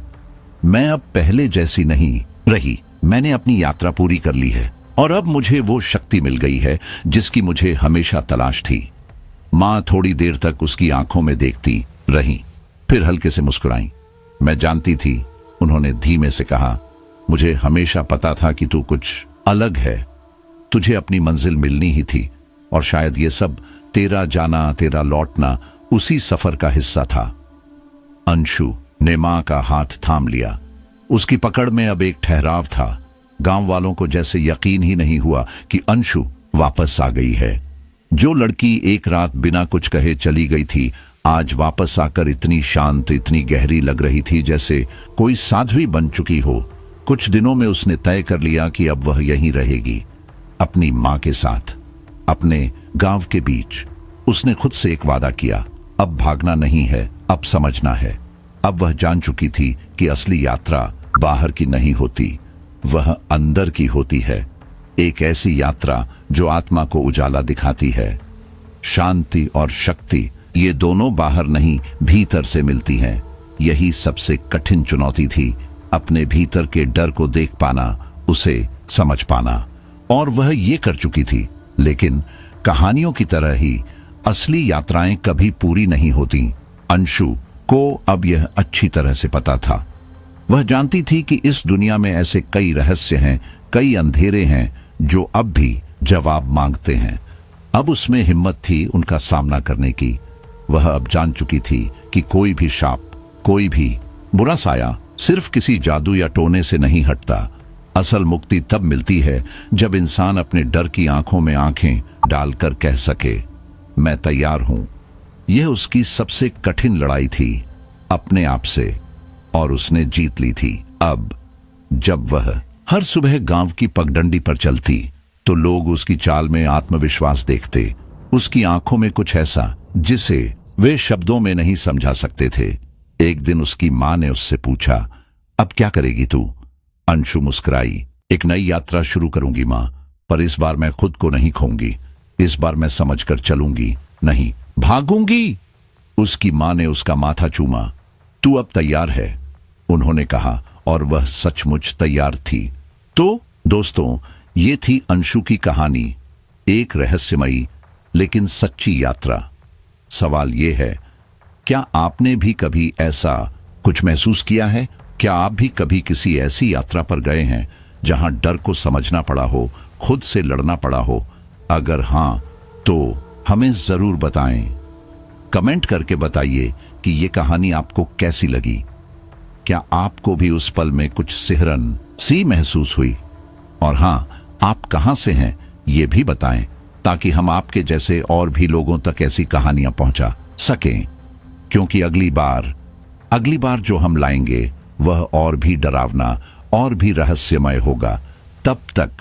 मैं अब पहले जैसी नहीं रही। मैंने अपनी यात्रा पूरी कर ली है और अब मुझे वो शक्ति मिल गई है जिसकी मुझे हमेशा तलाश थी। मां थोड़ी देर तक उसकी आंखों में देखती रही, फिर हल्के से मुस्कुराई। मैं जानती थी, उन्होंने धीमे से कहा, मुझे हमेशा पता था कि तू कुछ अलग है। तुझे अपनी मंजिल मिलनी ही थी और शायद ये सब तेरा जाना, तेरा लौटना उसी सफर का हिस्सा था। अंशु ने मां का हाथ थाम लिया। उसकी पकड़ में अब एक ठहराव था। गांव वालों को जैसे यकीन ही नहीं हुआ कि अंशु वापस आ गई है। जो लड़की एक रात बिना कुछ कहे चली गई थी, आज वापस आकर इतनी शांत, इतनी गहरी लग रही थी, जैसे कोई साध्वी बन चुकी हो। कुछ दिनों में उसने तय कर लिया कि अब वह यहीं रहेगी, अपनी मां के साथ, अपने गांव के बीच। उसने खुद से एक वादा किया, अब भागना नहीं है, अब समझना है। अब वह जान चुकी थी कि असली यात्रा बाहर की नहीं होती, वह अंदर की होती है। एक ऐसी यात्रा जो आत्मा को उजाला दिखाती है। शांति और शक्ति, ये दोनों बाहर नहीं, भीतर से मिलती हैं। यही सबसे कठिन चुनौती थी, अपने भीतर के डर को देख पाना, उसे समझ पाना। और वह ये कर चुकी थी। लेकिन कहानियों की तरह ही असली यात्राएं कभी पूरी नहीं होती। अंशु को अब यह अच्छी तरह से पता था। वह जानती थी कि इस दुनिया में ऐसे कई रहस्य हैं, कई अंधेरे हैं जो अब भी जवाब मांगते हैं। अब उसमें हिम्मत थी उनका सामना करने की। वह अब जान चुकी थी कि कोई भी शाप, कोई भी बुरा साया सिर्फ किसी जादू या टोने से नहीं हटता। असल मुक्ति तब मिलती है जब इंसान अपने डर की आंखों में आंखें डालकर कह सके, मैं तैयार हूं। यह उसकी सबसे कठिन लड़ाई थी अपने आप से, और उसने जीत ली थी। अब जब वह हर सुबह गांव की पगडंडी पर चलती तो लोग उसकी चाल में आत्मविश्वास देखते, उसकी आंखों में कुछ ऐसा जिसे वे शब्दों में नहीं समझा सकते थे। एक दिन उसकी मां ने उससे पूछा, अब क्या करेगी तू? अंशु मुस्कुराई, एक नई यात्रा शुरू करूंगी मां, पर इस बार मैं खुद को नहीं खोऊंगी। इस बार मैं समझकर चलूंगी, नहीं भागूंगी। उसकी मां ने उसका माथा चूमा। तू अब तैयार है, उन्होंने कहा, और वह सचमुच तैयार थी। तो दोस्तों, ये थी अंशु की कहानी, एक रहस्यमयी लेकिन सच्ची यात्रा। सवाल ये है, क्या आपने भी कभी ऐसा कुछ महसूस किया है? क्या आप भी कभी किसी ऐसी यात्रा पर गए हैं जहां डर को समझना पड़ा हो, खुद से लड़ना पड़ा हो? अगर हां, तो हमें जरूर बताएं। कमेंट करके बताइए कि ये कहानी आपको कैसी लगी। क्या आपको भी उस पल में कुछ सिहरन सी महसूस हुई? और हां, आप कहां से हैं ये भी बताएं, ताकि हम आपके जैसे और भी लोगों तक ऐसी कहानियां पहुंचा सकें। क्योंकि अगली बार जो हम लाएंगे वह और भी डरावना, और भी रहस्यमय होगा। तब तक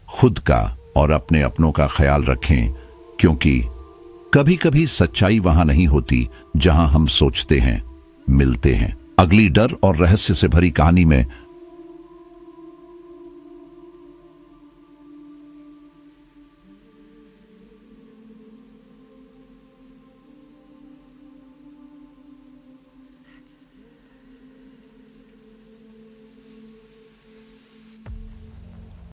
खुद का और अपने अपनों का ख्याल रखें, क्योंकि कभी कभी सच्चाई वहां नहीं होती जहां हम सोचते हैं, मिलते हैं। अगली डर और रहस्य से भरी कहानी में